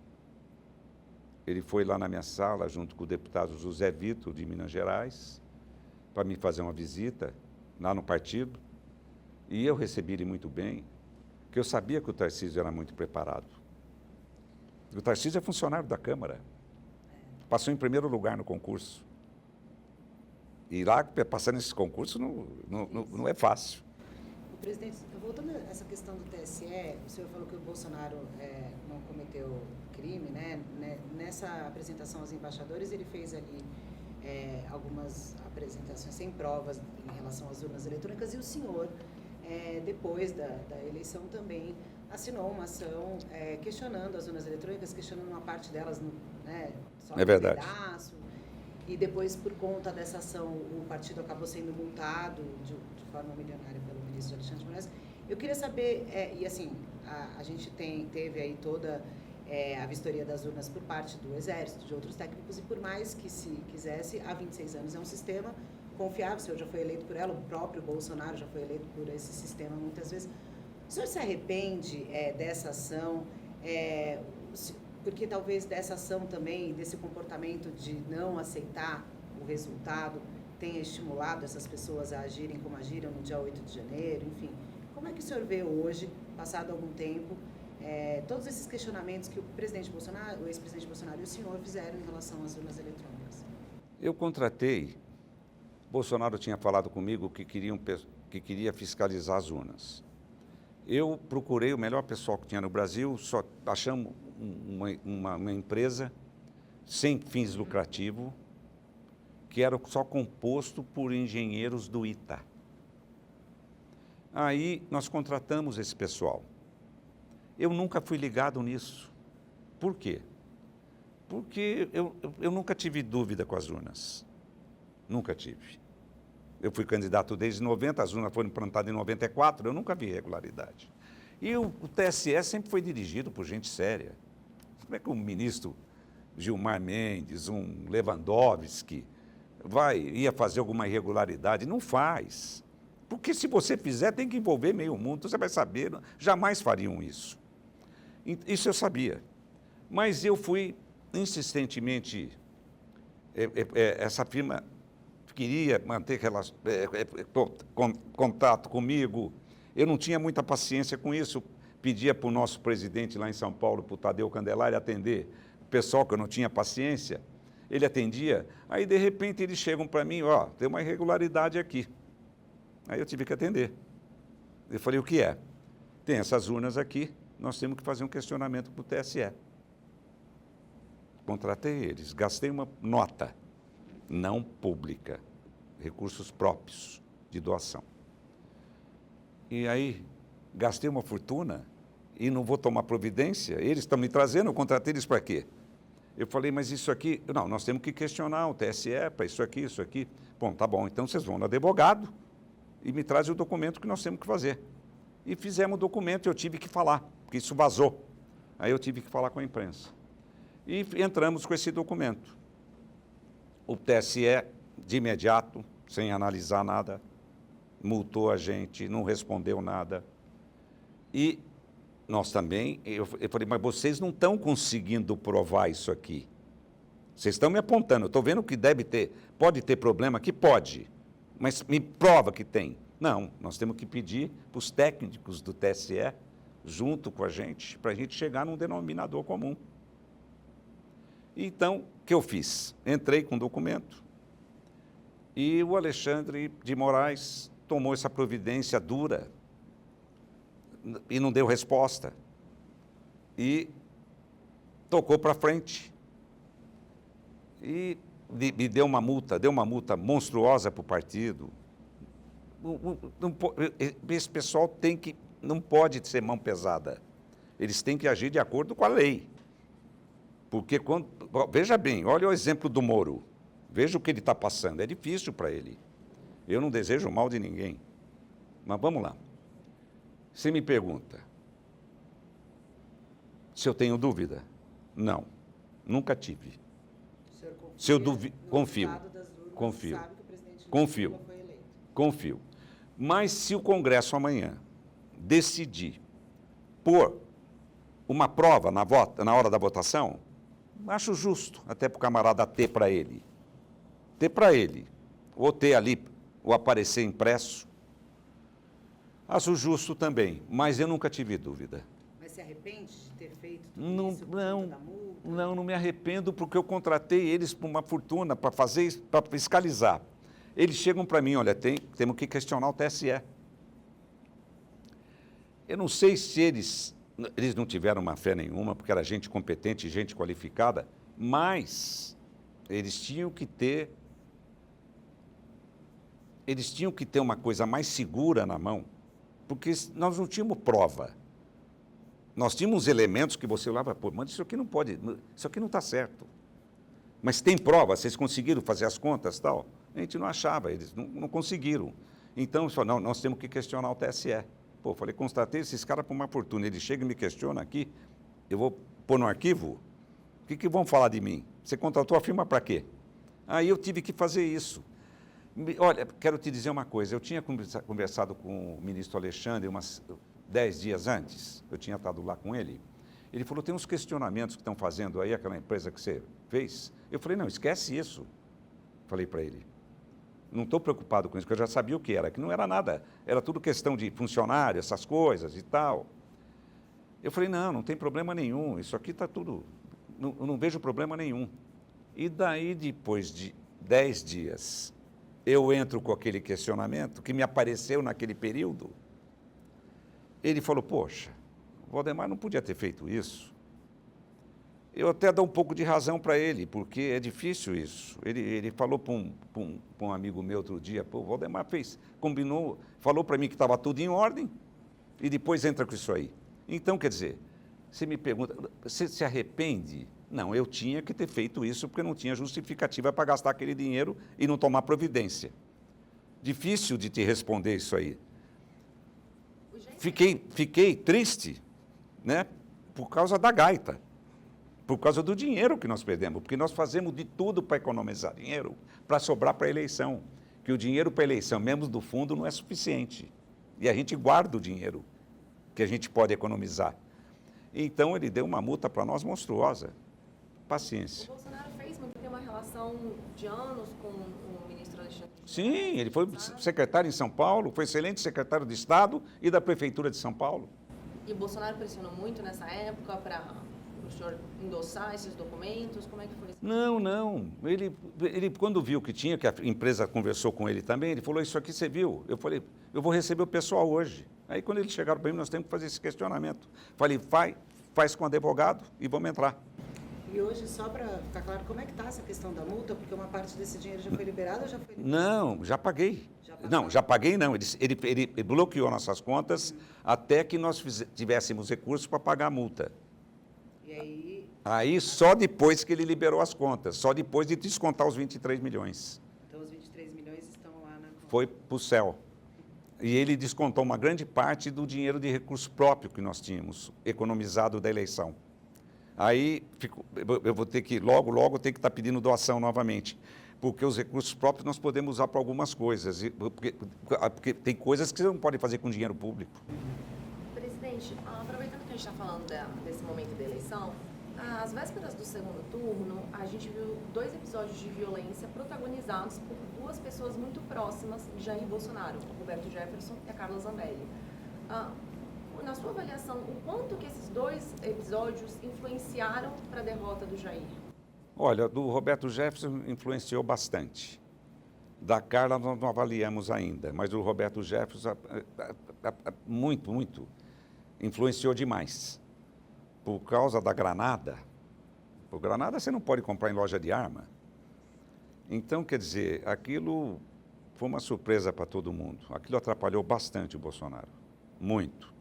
Ele foi lá na minha sala, junto com o deputado José Vitor, de Minas Gerais, para me fazer uma visita lá no partido. E eu recebi ele muito bem, porque eu sabia que o Tarcísio era muito preparado. O Tarcísio é funcionário da Câmara. Passou em primeiro lugar no concurso. E lá, passar nesse concurso, não é fácil. Presidente, voltando a essa questão do TSE, o senhor falou que o Bolsonaro não cometeu crime, né? Nessa apresentação aos embaixadores, ele fez ali algumas apresentações sem provas em relação às urnas eletrônicas, e o senhor, depois da eleição, também assinou uma ação questionando as urnas eletrônicas, questionando uma parte delas, né, só é verdade. Pedaço. E depois, por conta dessa ação, o partido acabou sendo multado de forma milionária pelo ministro Alexandre de Moraes. Eu queria saber, e assim, a gente teve aí toda a vistoria das urnas por parte do Exército, de outros técnicos, e por mais que se quisesse, há 26 anos é um sistema confiável, o senhor já foi eleito por ela, o próprio Bolsonaro já foi eleito por esse sistema muitas vezes. O senhor se arrepende dessa ação? Porque talvez dessa ação também, desse comportamento de não aceitar o resultado, tenha estimulado essas pessoas a agirem como agiram no dia 8 de janeiro, enfim. Como é que o senhor vê hoje, passado algum tempo, todos esses questionamentos que o presidente Bolsonaro, o ex-presidente Bolsonaro e o senhor fizeram em relação às urnas eletrônicas? Eu contratei, Bolsonaro tinha falado comigo que queria fiscalizar as urnas. Eu procurei o melhor pessoal que tinha no Brasil, só achamos uma empresa sem fins lucrativos, que era só composto por engenheiros do ITA. Aí nós contratamos esse pessoal. Eu nunca fui ligado nisso. Por quê? Porque eu nunca tive dúvida com as urnas. Nunca tive. Eu fui candidato desde 90, as urnas foram implantadas em 94, eu nunca vi irregularidade. E o TSE sempre foi dirigido por gente séria. Como é que um ministro Gilmar Mendes, um Lewandowski, ia fazer alguma irregularidade? Não faz. Porque se você fizer, tem que envolver meio mundo, você vai saber, jamais fariam isso. Isso eu sabia. Mas eu fui insistentemente, essa firma queria manter contato comigo, Eu não tinha muita paciência com isso. Pedia para o nosso presidente lá em São Paulo, para o Tadeu Candelari, atender o pessoal que eu não tinha paciência. Ele atendia, aí de repente eles chegam para mim, ó, tem uma irregularidade aqui. Aí eu tive que atender. Eu falei, o que é? Tem essas urnas aqui, nós temos que fazer um questionamento para o TSE. Contratei eles, gastei uma nota não pública, recursos próprios de doação. E aí, gastei uma fortuna e não vou tomar providência? Eles estão me trazendo, eu contratei eles para quê? Eu falei, mas isso aqui... Não, nós temos que questionar o TSE para isso aqui, isso aqui. Bom, tá bom, então vocês vão no advogado e me trazem o documento que nós temos que fazer. E fizemos o documento e eu tive que falar, porque isso vazou. Aí eu tive que falar com a imprensa. E entramos com esse documento. O TSE, de imediato, sem analisar nada, multou a gente, não respondeu nada. E nós também, eu falei, mas vocês não estão conseguindo provar isso aqui. Vocês estão me apontando, eu estou vendo que pode ter problema aqui? Pode, mas me prova que tem. Não, nós temos que pedir para os técnicos do TSE, junto com a gente, para a gente chegar num denominador comum. Então, o que eu fiz? Entrei com o documento e o Alexandre de Moraes tomou essa providência dura e não deu resposta. E tocou para frente. E me deu uma multa monstruosa para o partido. Esse pessoal não pode ser mão pesada. Eles têm que agir de acordo com a lei. Porque, veja bem, olha o exemplo do Moro. Veja o que ele está passando. É difícil para ele. Eu não desejo mal de ninguém. Mas vamos lá. Você me pergunta se eu tenho dúvida. Não, nunca tive. O senhor confia Se eu no confio, resultado das urnas, confio, sabe que o presidente confio, Lula foi eleito. confio. Mas se o Congresso amanhã decidir pôr uma prova na hora da votação, acho justo, até para o camarada ter para ele. Ter para ele, ou ter ali, ou aparecer impresso. Acho justo também, mas eu nunca tive dúvida. Mas se arrepende de ter feito tudo Não, isso por conta da multa? não me arrependo, porque eu contratei eles por uma fortuna para fazer, para fiscalizar. Eles chegam para mim, olha, temos que questionar o TSE. Eu não sei se eles não tiveram uma fé nenhuma, porque era gente competente, gente qualificada, mas eles tinham que ter uma coisa mais segura na mão, porque nós não tínhamos prova. Nós tínhamos elementos que você olhava, pô, mas isso aqui não pode, isso aqui não está certo. Mas tem prova, vocês conseguiram fazer as contas e tal? A gente não achava, eles não conseguiram. Então, eles falaram, não, nós temos que questionar o TSE. Pô, falei, constatei esses caras por uma fortuna. Eles chegam e me questionam aqui, eu vou pôr no arquivo? O que vão falar de mim? Você contratou a firma para quê? Aí eu tive que fazer isso. Olha, quero te dizer uma coisa, eu tinha conversado com o ministro Alexandre umas 10 dias antes, eu tinha estado lá com ele. Ele falou, tem uns questionamentos que estão fazendo aí, aquela empresa que você fez. Eu falei, não, esquece isso. Falei para ele. Não estou preocupado com isso, porque eu já sabia o que era, que não era nada, era tudo questão de funcionário, essas coisas e tal. Eu falei, não tem problema nenhum, isso aqui está tudo, não vejo problema nenhum. E daí, depois de 10 dias, eu entro com aquele questionamento que me apareceu naquele período. Ele falou, poxa, o Waldemar não podia ter feito isso. Eu até dou um pouco de razão para ele, porque é difícil isso. Ele falou para um amigo meu outro dia, pô, o Waldemar combinou, falou para mim que estava tudo em ordem, e depois entra com isso aí. Então, quer dizer, você me pergunta, você se arrepende? Não, eu tinha que ter feito isso, porque não tinha justificativa para gastar aquele dinheiro e não tomar providência. Difícil de te responder isso aí. Fiquei triste, né, por causa da gaita. Por causa do dinheiro que nós perdemos, porque nós fazemos de tudo para economizar dinheiro, para sobrar para a eleição. Que o dinheiro para a eleição, mesmo do fundo, não é suficiente. E a gente guarda o dinheiro que a gente pode economizar. Então, ele deu uma multa para nós monstruosa. Paciência. O Bolsonaro fez muito, tem uma relação relação de anos com o ministro Alexandre de Sim, Moraes, ele foi sabe? secretário em São Paulo, foi excelente secretário de Estado e da Prefeitura de São Paulo. E o Bolsonaro pressionou muito nessa época para o senhor endossar esses documentos? Como é que foi isso? Não. Ele quando viu que tinha, que a empresa conversou com ele também, ele falou, isso aqui você viu? Eu falei, eu vou receber o pessoal hoje. Aí quando eles chegaram para mim, nós temos que fazer esse questionamento. Falei, faz com o advogado e vamos entrar. E hoje, só para ficar claro, como é que está essa questão da multa? Porque uma parte desse dinheiro já foi liberada ou já foi liberada? Não, já paguei. Já pagou? Não, já paguei não. Ele bloqueou nossas contas até que nós tivéssemos recursos para pagar a multa. E aí, Aí só depois que ele liberou as contas, só depois de descontar os 23 milhões. então os 23 milhões estão lá na conta. Foi para o céu. E ele descontou uma grande parte do dinheiro de recurso próprio que nós tínhamos, economizado da eleição. Aí eu vou ter que, logo, ter que estar pedindo doação novamente. Porque os recursos próprios nós podemos usar para algumas coisas. Porque tem coisas que você não pode fazer com dinheiro público. Presidente, aproveitando que a gente está falando desse momento da eleição, às vésperas do segundo turno, a gente viu 2 episódios de violência protagonizados por 2 pessoas muito próximas de Jair Bolsonaro, o Roberto Jefferson e a Carla Zambelli. Na sua avaliação, o quanto que esses 2 episódios influenciaram para a derrota do Jair? Olha, do Roberto Jefferson influenciou bastante. Da Carla nós não avaliamos ainda, mas o Roberto Jefferson muito influenciou demais. Por causa da granada. Por granada você não pode comprar em loja de arma. Então, quer dizer, aquilo foi uma surpresa para todo mundo. Aquilo atrapalhou bastante o Bolsonaro. Muito.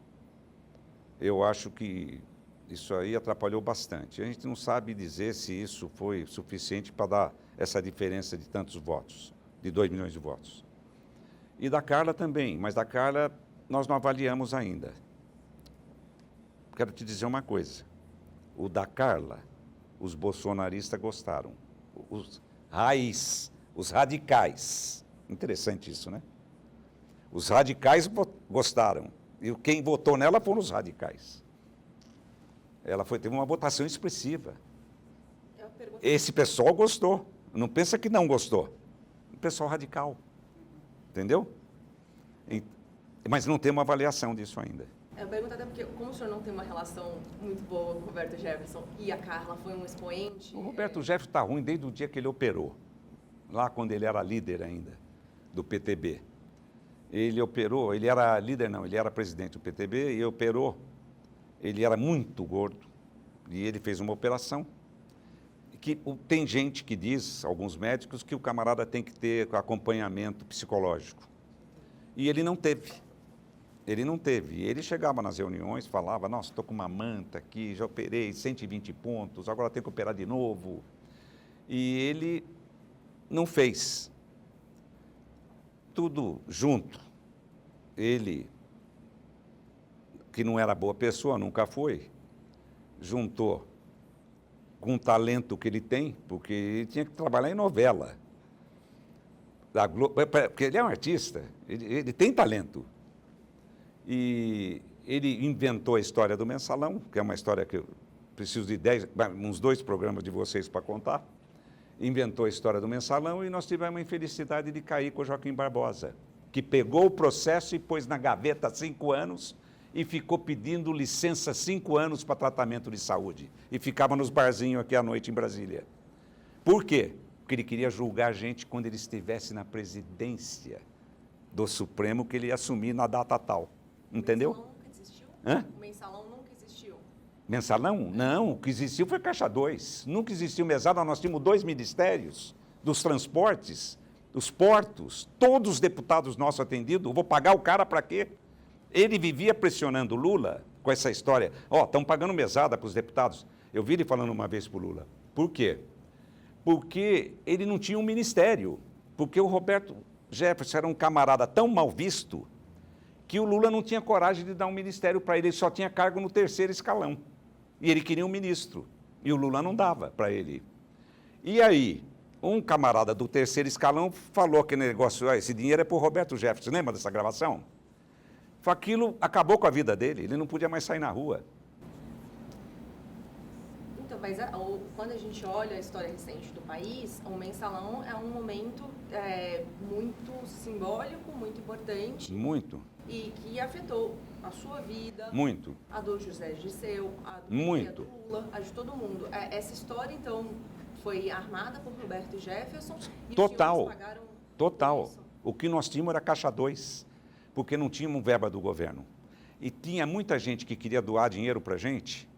Eu acho que isso aí atrapalhou bastante. A gente não sabe dizer se isso foi suficiente para dar essa diferença de tantos votos, de 2 milhões de votos. E da Carla também, mas da Carla nós não avaliamos ainda. Quero te dizer uma coisa. O da Carla, os bolsonaristas gostaram. Os raiz, os radicais. Interessante isso, né? Os radicais gostaram. E quem votou nela foram os radicais. Ela teve uma votação expressiva. Esse pessoal gostou. Não pensa que não gostou. O pessoal radical. Entendeu? Mas não tem uma avaliação disso ainda. Eu pergunto até porque, como o senhor não tem uma relação muito boa com o Roberto Jefferson e a Carla foi um expoente... O Roberto Jefferson está ruim desde o dia que ele operou. Lá quando ele era líder ainda, do PTB. Ele operou, ele era líder não, ele era presidente do PTB e operou. Ele era muito gordo e ele fez uma operação. Tem gente que diz, alguns médicos, que o camarada tem que ter acompanhamento psicológico. E ele não teve. Ele não teve. Ele chegava nas reuniões, falava, nossa, estou com uma manta aqui, já operei 120 pontos, agora tenho que operar de novo. E ele não fez. Tudo junto. Ele, que não era boa pessoa, nunca foi, juntou com o talento que ele tem, porque ele tinha que trabalhar em novela. Da Globo, porque ele é um artista, ele tem talento. E ele inventou a história do Mensalão, que é uma história que eu preciso de uns 2 programas de vocês para contar. Inventou a história do Mensalão e nós tivemos a infelicidade de cair com o Joaquim Barbosa, que pegou o processo e pôs na gaveta 5 anos e ficou pedindo licença 5 anos para tratamento de saúde. E ficava nos barzinhos aqui à noite em Brasília. Por quê? Porque ele queria julgar a gente quando ele estivesse na presidência do Supremo, que ele ia assumir na data tal. Entendeu? O mensalão nunca existiu? Hã? O mensalão nunca existiu? Mensalão? Não, o que existiu foi Caixa 2. Nunca existiu mesada, nós tínhamos 2 ministérios, dos transportes, dos portos, todos os deputados nossos atendidos, vou pagar o cara para quê? Ele vivia pressionando o Lula com essa história, estão pagando mesada para os deputados. Eu vi ele falando uma vez para o Lula. Por quê? Porque ele não tinha um ministério, porque o Roberto Jefferson era um camarada tão mal visto que o Lula não tinha coragem de dar um ministério para ele só tinha cargo no 3º escalão. E ele queria um ministro, e o Lula não dava para ele. E aí, um camarada do 3º escalão falou que negócio, esse dinheiro é para o Roberto Jefferson, lembra dessa gravação? Aquilo acabou com a vida dele, ele não podia mais sair na rua. Então, Exato, mas quando a gente olha a história recente do país, o mensalão é um momento muito simbólico, muito importante. Muito. E que afetou a sua vida, Muito. a do José Dirceu, a do Muito. Lula, a de todo mundo. Essa história, então, foi armada por Roberto Jefferson e Total. os senhores pagaram Total. isso? O que nós tínhamos era caixa 2, porque não tínhamos verba do governo. E tinha muita gente que queria doar dinheiro para a gente,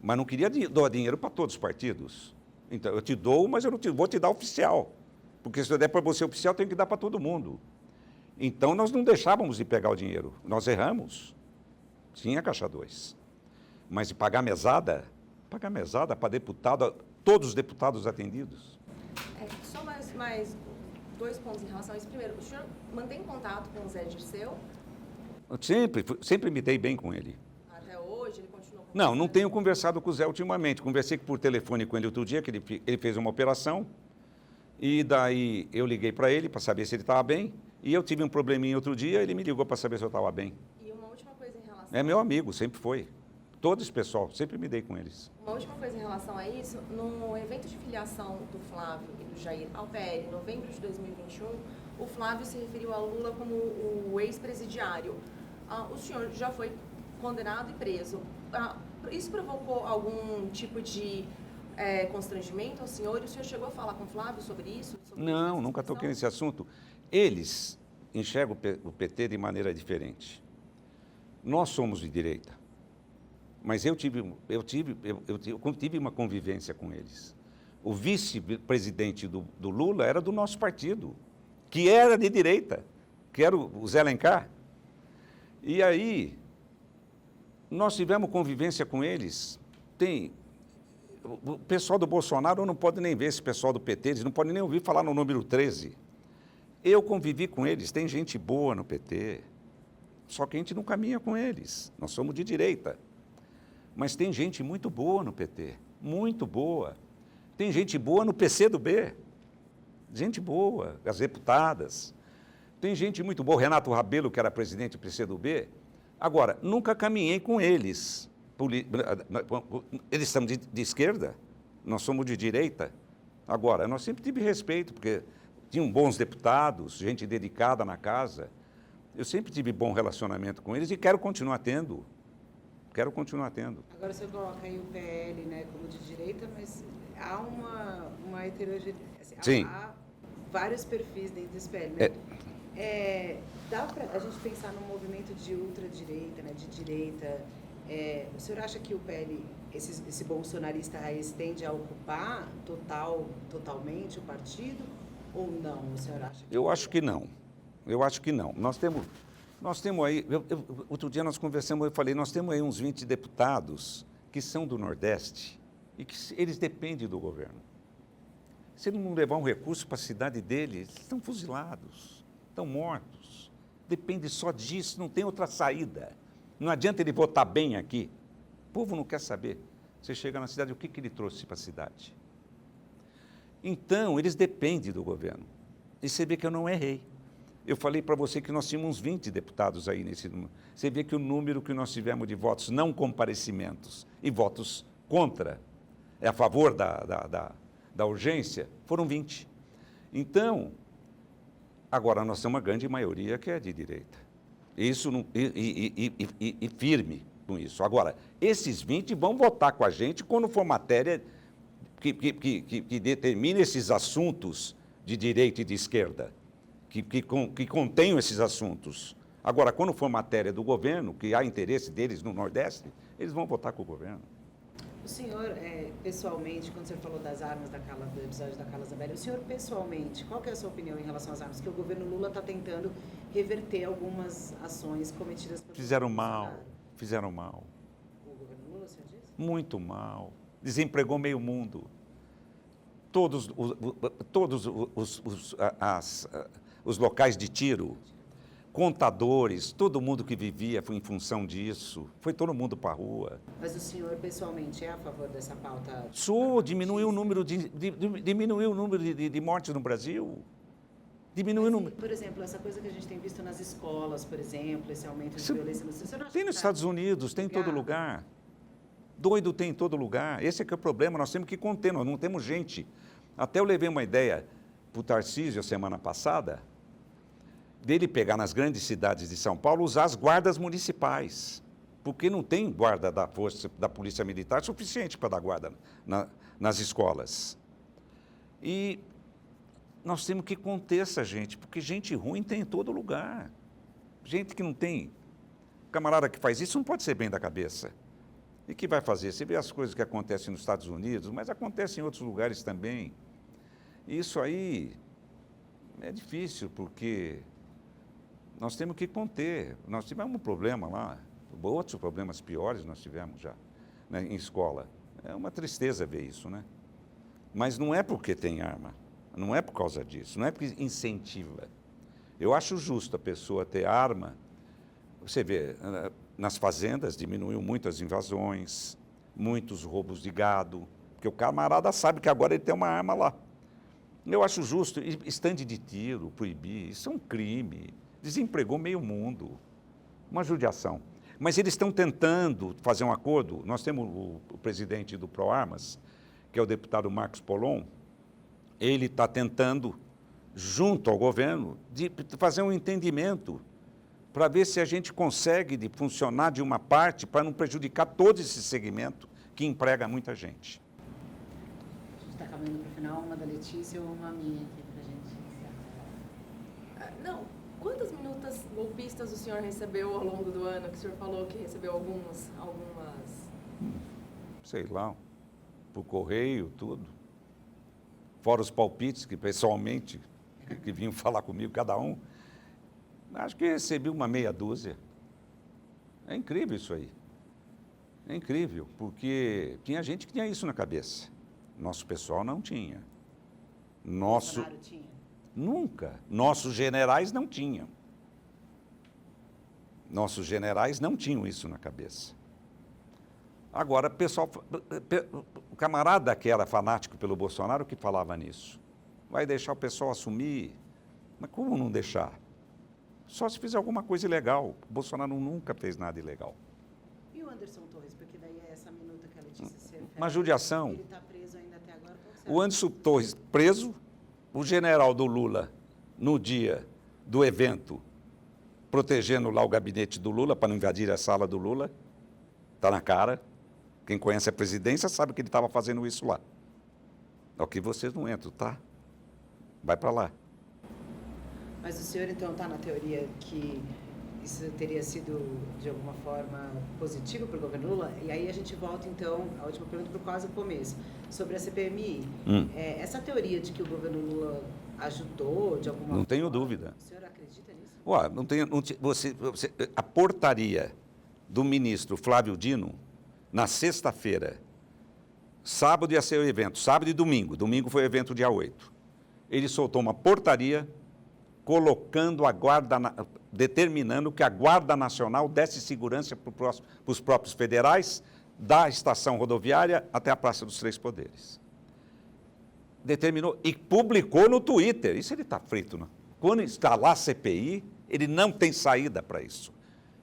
mas não queria doar dinheiro para todos os partidos. Então, eu te dou, mas eu não vou te dar oficial. Porque se eu der para você oficial, eu tenho que dar para todo mundo. Então, nós não deixávamos de pegar o dinheiro. Nós erramos. Tinha caixa 2. Mas de pagar mesada para deputado, todos os deputados atendidos. Só mais 2 pontos em relação a isso. Primeiro, o senhor mantém contato com o Zé Dirceu? Sempre me dei bem com ele. Até hoje, ele continua com Não, não tenho conversado com o Zé ultimamente. Conversei por telefone com ele outro dia, que ele fez uma operação. E daí eu liguei para ele para saber se ele estava bem. E eu tive um probleminha outro dia, ele me ligou para saber se eu estava bem. E uma última coisa em relação... É meu amigo, sempre foi. Todo esse pessoal, sempre me dei com eles. Uma última coisa em relação a isso, no evento de filiação do Flávio e do Jair ao PL, em novembro de 2021, o Flávio se referiu a Lula como o ex-presidiário. O senhor já foi condenado e preso. Isso provocou algum tipo de constrangimento ao senhor? E o senhor chegou a falar com o Flávio sobre isso? Não, nunca toquei nesse assunto. Eles enxergam o PT de maneira diferente. Nós somos de direita, mas eu tive uma convivência com eles. O vice-presidente do Lula era do nosso partido, que era de direita, que era o Zé Alencar. E aí, nós tivemos convivência com eles. O pessoal do Bolsonaro não pode nem ver esse pessoal do PT, eles não podem nem ouvir falar no número 13. Eu convivi com eles, tem gente boa no PT, só que a gente não caminha com eles, nós somos de direita. Mas tem gente muito boa no PT, muito boa. Tem gente boa no PCdoB, gente boa, as deputadas. Tem gente muito boa, Renato Rabelo, que era presidente do PCdoB. Agora, nunca caminhei com eles. Eles são de esquerda, nós somos de direita. Agora, nós sempre tivemos respeito, porque tinham bons deputados, gente dedicada na casa. Eu sempre tive bom relacionamento com eles e quero continuar tendo. Quero continuar tendo. Agora você coloca aí o PL, né, como de direita, mas há uma heterogeneidade. Assim, sim. Há vários perfis dentro desse PL, né? Dá para a gente pensar num movimento de ultradireita, né, de direita. O senhor acha que o PL, esse bolsonarista raiz, tende a ocupar totalmente o partido ou não? O senhor acha? Eu acho que não. Eu acho que não. Nós temos aí, outro dia nós conversamos, eu falei, nós temos aí uns 20 deputados que são do Nordeste e que eles dependem do governo. Se ele não levar um recurso para a cidade deles, eles estão fuzilados, estão mortos. Depende só disso, não tem outra saída. Não adianta ele votar bem aqui. O povo não quer saber. Você chega na cidade, o que ele trouxe para a cidade? Então, eles dependem do governo. E você vê que eu não errei. Eu falei para você que nós tínhamos uns 20 deputados aí nesse número. Você vê que o número que nós tivemos de votos não comparecimentos e votos contra, a favor da urgência, foram 20. Então, agora nós temos uma grande maioria que é de direita. Isso e firme com isso. Agora, esses 20 vão votar com a gente quando for matéria que determine esses assuntos de direita e de esquerda, que contenham esses assuntos. Agora, quando for matéria do governo, que há interesse deles no Nordeste, eles vão votar com o governo. O senhor, pessoalmente, quando o senhor falou das armas do episódio da Carla Zambelli, o senhor, pessoalmente, qual que é a sua opinião em relação às armas? Que o governo Lula está tentando reverter algumas ações cometidas por Fizeram mal. O governo Lula, o senhor diz? Muito mal. Desempregou meio mundo. Todos os locais de tiro, contadores, todo mundo que vivia foi em função disso, foi todo mundo para a rua. Mas o senhor, pessoalmente, é a favor dessa pauta? Diminuiu o número de mortes no Brasil. Diminuiu o número. Por exemplo, essa coisa que a gente tem visto nas escolas, por exemplo, esse aumento de violência. Tem nos Estados Unidos, tem em todo lugar. Doido tem em todo lugar. Esse é que é o problema, nós temos que conter, nós não temos gente. Até eu levei uma ideia para o Tarcísio a semana passada, dele pegar nas grandes cidades de São Paulo, usar as guardas municipais, porque não tem guarda da força da Polícia Militar suficiente para dar guarda nas escolas. E nós temos que conter essa gente, porque gente ruim tem em todo lugar. Gente que não tem, camarada que faz isso não pode ser bem da cabeça. E que vai fazer? Você vê as coisas que acontecem nos Estados Unidos, mas acontecem em outros lugares também. E isso aí é difícil, porque nós temos que conter. Nós tivemos um problema lá, outros problemas piores nós tivemos já, né, em escola. É uma tristeza ver isso, né? Mas não é porque tem arma, não é por causa disso, não é porque incentiva. Eu acho justo a pessoa ter arma. Você vê, nas fazendas diminuiu muito as invasões, muitos roubos de gado, porque o camarada sabe que agora ele tem uma arma lá. Eu acho justo, estande de tiro, proibir, isso é um crime, desempregou meio mundo, uma judiação. Mas eles estão tentando fazer um acordo, nós temos o presidente do ProArmas, que é o deputado Marcos Polon, ele está tentando, junto ao governo, de fazer um entendimento para ver se a gente consegue funcionar de uma parte para não prejudicar todo esse segmento que emprega muita gente. A gente está caminhando para o final, uma da Letícia ou uma minha aqui para a gente iniciar. Não, quantas minutas golpistas o senhor recebeu ao longo do ano, que o senhor falou que recebeu algumas? Sei lá, por correio, tudo. Fora os palpites que pessoalmente, que vinham falar comigo, cada um. Acho que recebi uma meia dúzia. É incrível isso aí. É incrível, porque tinha gente que tinha isso na cabeça. Nosso pessoal não tinha. Bolsonaro tinha? Nunca. Nossos generais não tinham. Nossos generais não tinham isso na cabeça. Agora, o camarada que era fanático pelo Bolsonaro que falava nisso, vai deixar o pessoal assumir? Mas como não deixar? Só se fizer alguma coisa ilegal. O Bolsonaro nunca fez nada ilegal. E o Anderson Torres? Porque daí é essa minuta que a Letícia se refere. Uma judiação. Ele está preso ainda até agora. O Anderson Torres preso, o general do Lula, no dia do evento, protegendo lá o gabinete do Lula, para não invadir a sala do Lula, está na cara. Quem conhece a presidência sabe que ele estava fazendo isso lá. Ok, vocês não entram, tá? Vai para lá. Mas o senhor, então, está na teoria que isso teria sido, de alguma forma, positivo para o governo Lula? E aí a gente volta, então, a última pergunta para quase o começo, sobre a CPMI. Essa teoria de que o governo Lula ajudou, de alguma forma... Não tenho dúvida. O senhor acredita nisso? Ué, a portaria do ministro Flávio Dino, na sexta-feira, sábado ia ser o evento, sábado e domingo. Domingo foi o evento dia 8. Ele soltou uma portaria colocando determinando que a Guarda Nacional desse segurança para os próprios federais, da estação rodoviária até a Praça dos Três Poderes. Determinou e publicou no Twitter. Isso ele está frito, né? Quando está lá a CPI, ele não tem saída para isso.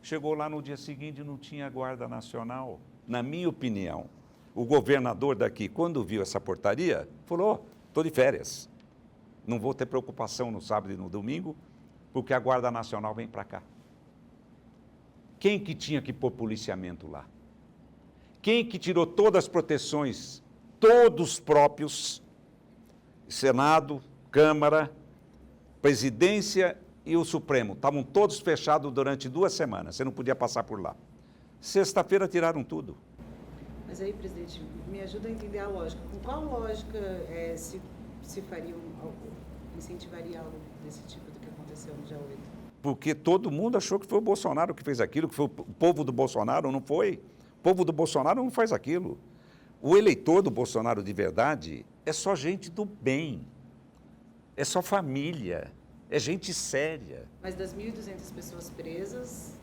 Chegou lá no dia seguinte e não tinha Guarda Nacional. Na minha opinião, o governador daqui, quando viu essa portaria, falou, estou de férias. Não vou ter preocupação no sábado e no domingo, porque a Guarda Nacional vem para cá. Quem que tinha que pôr policiamento lá? Quem que tirou todas as proteções, todos próprios, Senado, Câmara, Presidência e o Supremo, estavam todos fechados durante 2 semanas, você não podia passar por lá. Sexta-feira tiraram tudo. Mas aí, presidente, me ajuda a entender a lógica. Com qual lógica se faria incentivaria algo desse tipo do que aconteceu no dia 8? Porque todo mundo achou que foi o Bolsonaro que fez aquilo, que foi o povo do Bolsonaro, não foi. O povo do Bolsonaro não faz aquilo. O eleitor do Bolsonaro de verdade é só gente do bem, é só família, é gente séria. Mas das 1.200 pessoas presas...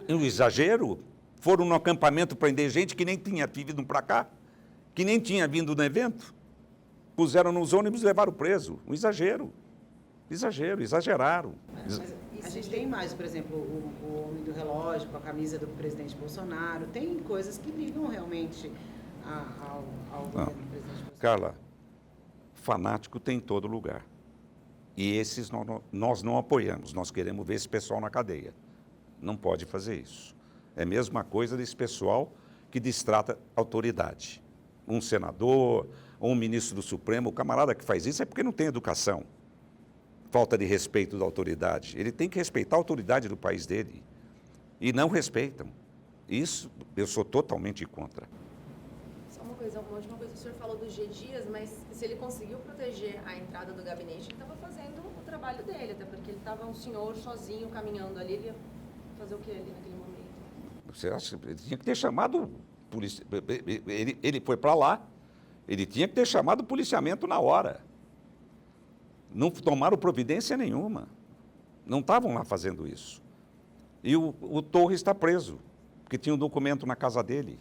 Um exagero? Foram no acampamento prender gente que nem tinha vindo para cá, que nem tinha vindo no evento. Puseram nos ônibus e levaram preso. Um exagero. Exageraram. Mas A gente tem imagens, por exemplo, o homem do relógio com a camisa do presidente Bolsonaro. Tem coisas que ligam realmente ao governo do presidente Bolsonaro. Carla, fanático tem em todo lugar. E esses nós não apoiamos, nós queremos ver esse pessoal na cadeia. Não pode fazer isso. É a mesma coisa desse pessoal que distrata a autoridade. Um senador, ou um ministro do Supremo, o camarada que faz isso é porque não tem educação. Falta de respeito da autoridade. Ele tem que respeitar a autoridade do país dele. E não respeitam. Isso eu sou totalmente contra. Só uma última coisa, o senhor falou do G. Dias, mas se ele conseguiu proteger a entrada do gabinete, ele estava fazendo o trabalho dele, até porque ele estava um senhor sozinho caminhando ali, ele ia fazer o que ali naquele momento? Você acha que ele tinha que ter chamado polícia? Ele foi para lá, ele tinha que ter chamado o policiamento na hora. Não tomaram providência nenhuma. Não estavam lá fazendo isso. E o Torres está preso, porque tinha um documento na casa dele.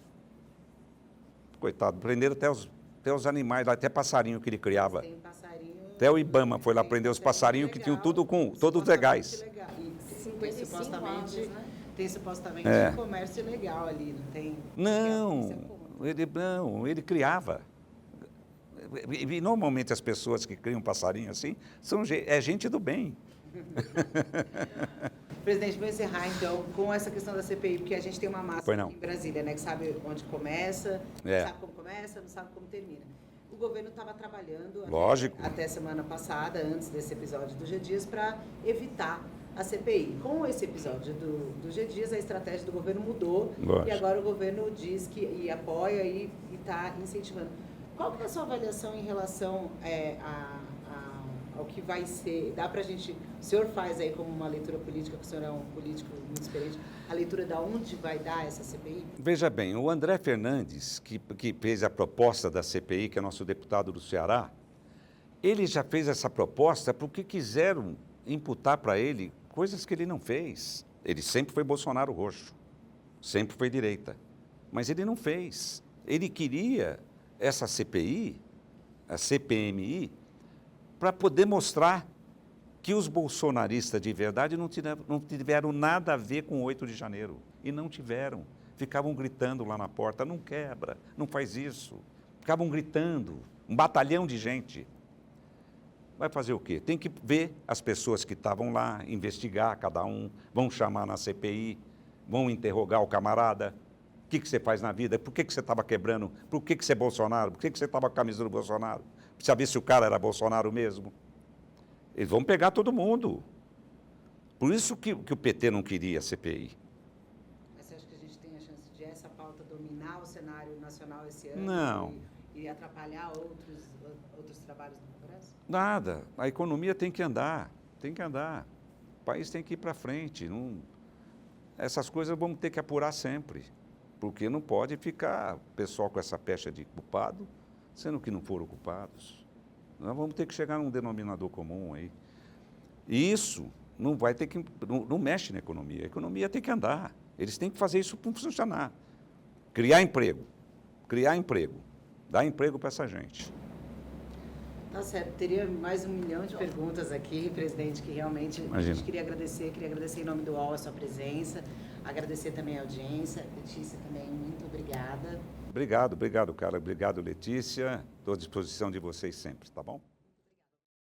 Coitado, prenderam até os animais, até passarinho que ele criava. Tem passarinho, Até o Ibama foi lá prender os passarinhos que tinham todos legais. Legal. E 55 aves, né? Tem supostamente comércio ilegal ali, não tem? Ele criava. E normalmente as pessoas que criam passarinho assim é gente do bem. Presidente, vou encerrar então com essa questão da CPI, porque a gente tem uma massa aqui em Brasília, né, que sabe onde começa, sabe como começa, não sabe como termina. O governo estava trabalhando até semana passada, antes desse episódio do G. Dias, para evitar a CPI. Com esse episódio do G. Dias, a estratégia do governo mudou e agora o governo diz que apoia e está incentivando. Qual que é a sua avaliação em relação ao que vai ser? Dá para a gente... O senhor faz aí como uma leitura política, que o senhor é um político muito experiente, a leitura de onde vai dar essa CPI? Veja bem, o André Fernandes, que fez a proposta da CPI, que é nosso deputado do Ceará, ele já fez essa proposta porque quiseram imputar para ele coisas que ele não fez. Ele sempre foi Bolsonaro roxo, sempre foi direita, mas ele não fez. Ele queria essa CPI, a CPMI, para poder mostrar que os bolsonaristas de verdade não tiveram nada a ver com o 8 de janeiro. E não tiveram. Ficavam gritando lá na porta, não quebra, não faz isso. Ficavam gritando, um batalhão de gente. Vai fazer o quê? Tem que ver as pessoas que estavam lá, investigar cada um, vão chamar na CPI, vão interrogar o camarada. O que você faz na vida? Por que você estava quebrando? Por que você é Bolsonaro? Por que você estava com a camisa do Bolsonaro? Precisa saber se o cara era Bolsonaro mesmo. Eles vão pegar todo mundo. Por isso que o PT não queria a CPI. Mas você acha que a gente tem a chance de essa pauta dominar o cenário nacional esse ano? Não. E atrapalhar outros trabalhos do Congresso? Nada. A economia tem que andar. Tem que andar. O país tem que ir para frente. Essas coisas vamos ter que apurar sempre. Porque não pode ficar o pessoal com essa pecha de culpado, sendo que não foram culpados. Nós vamos ter que chegar num denominador comum aí. E isso não vai ter que, não mexe na economia. A economia tem que andar. Eles têm que fazer isso para funcionar. Criar emprego, dar emprego para essa gente. Tá certo. Teria mais 1 milhão de perguntas aqui, presidente, que realmente a gente queria agradecer em nome do UOL a sua presença, agradecer também a audiência. Letícia, também, muito obrigada. Obrigado, cara. Obrigado, Letícia. Estou à disposição de vocês sempre, tá bom?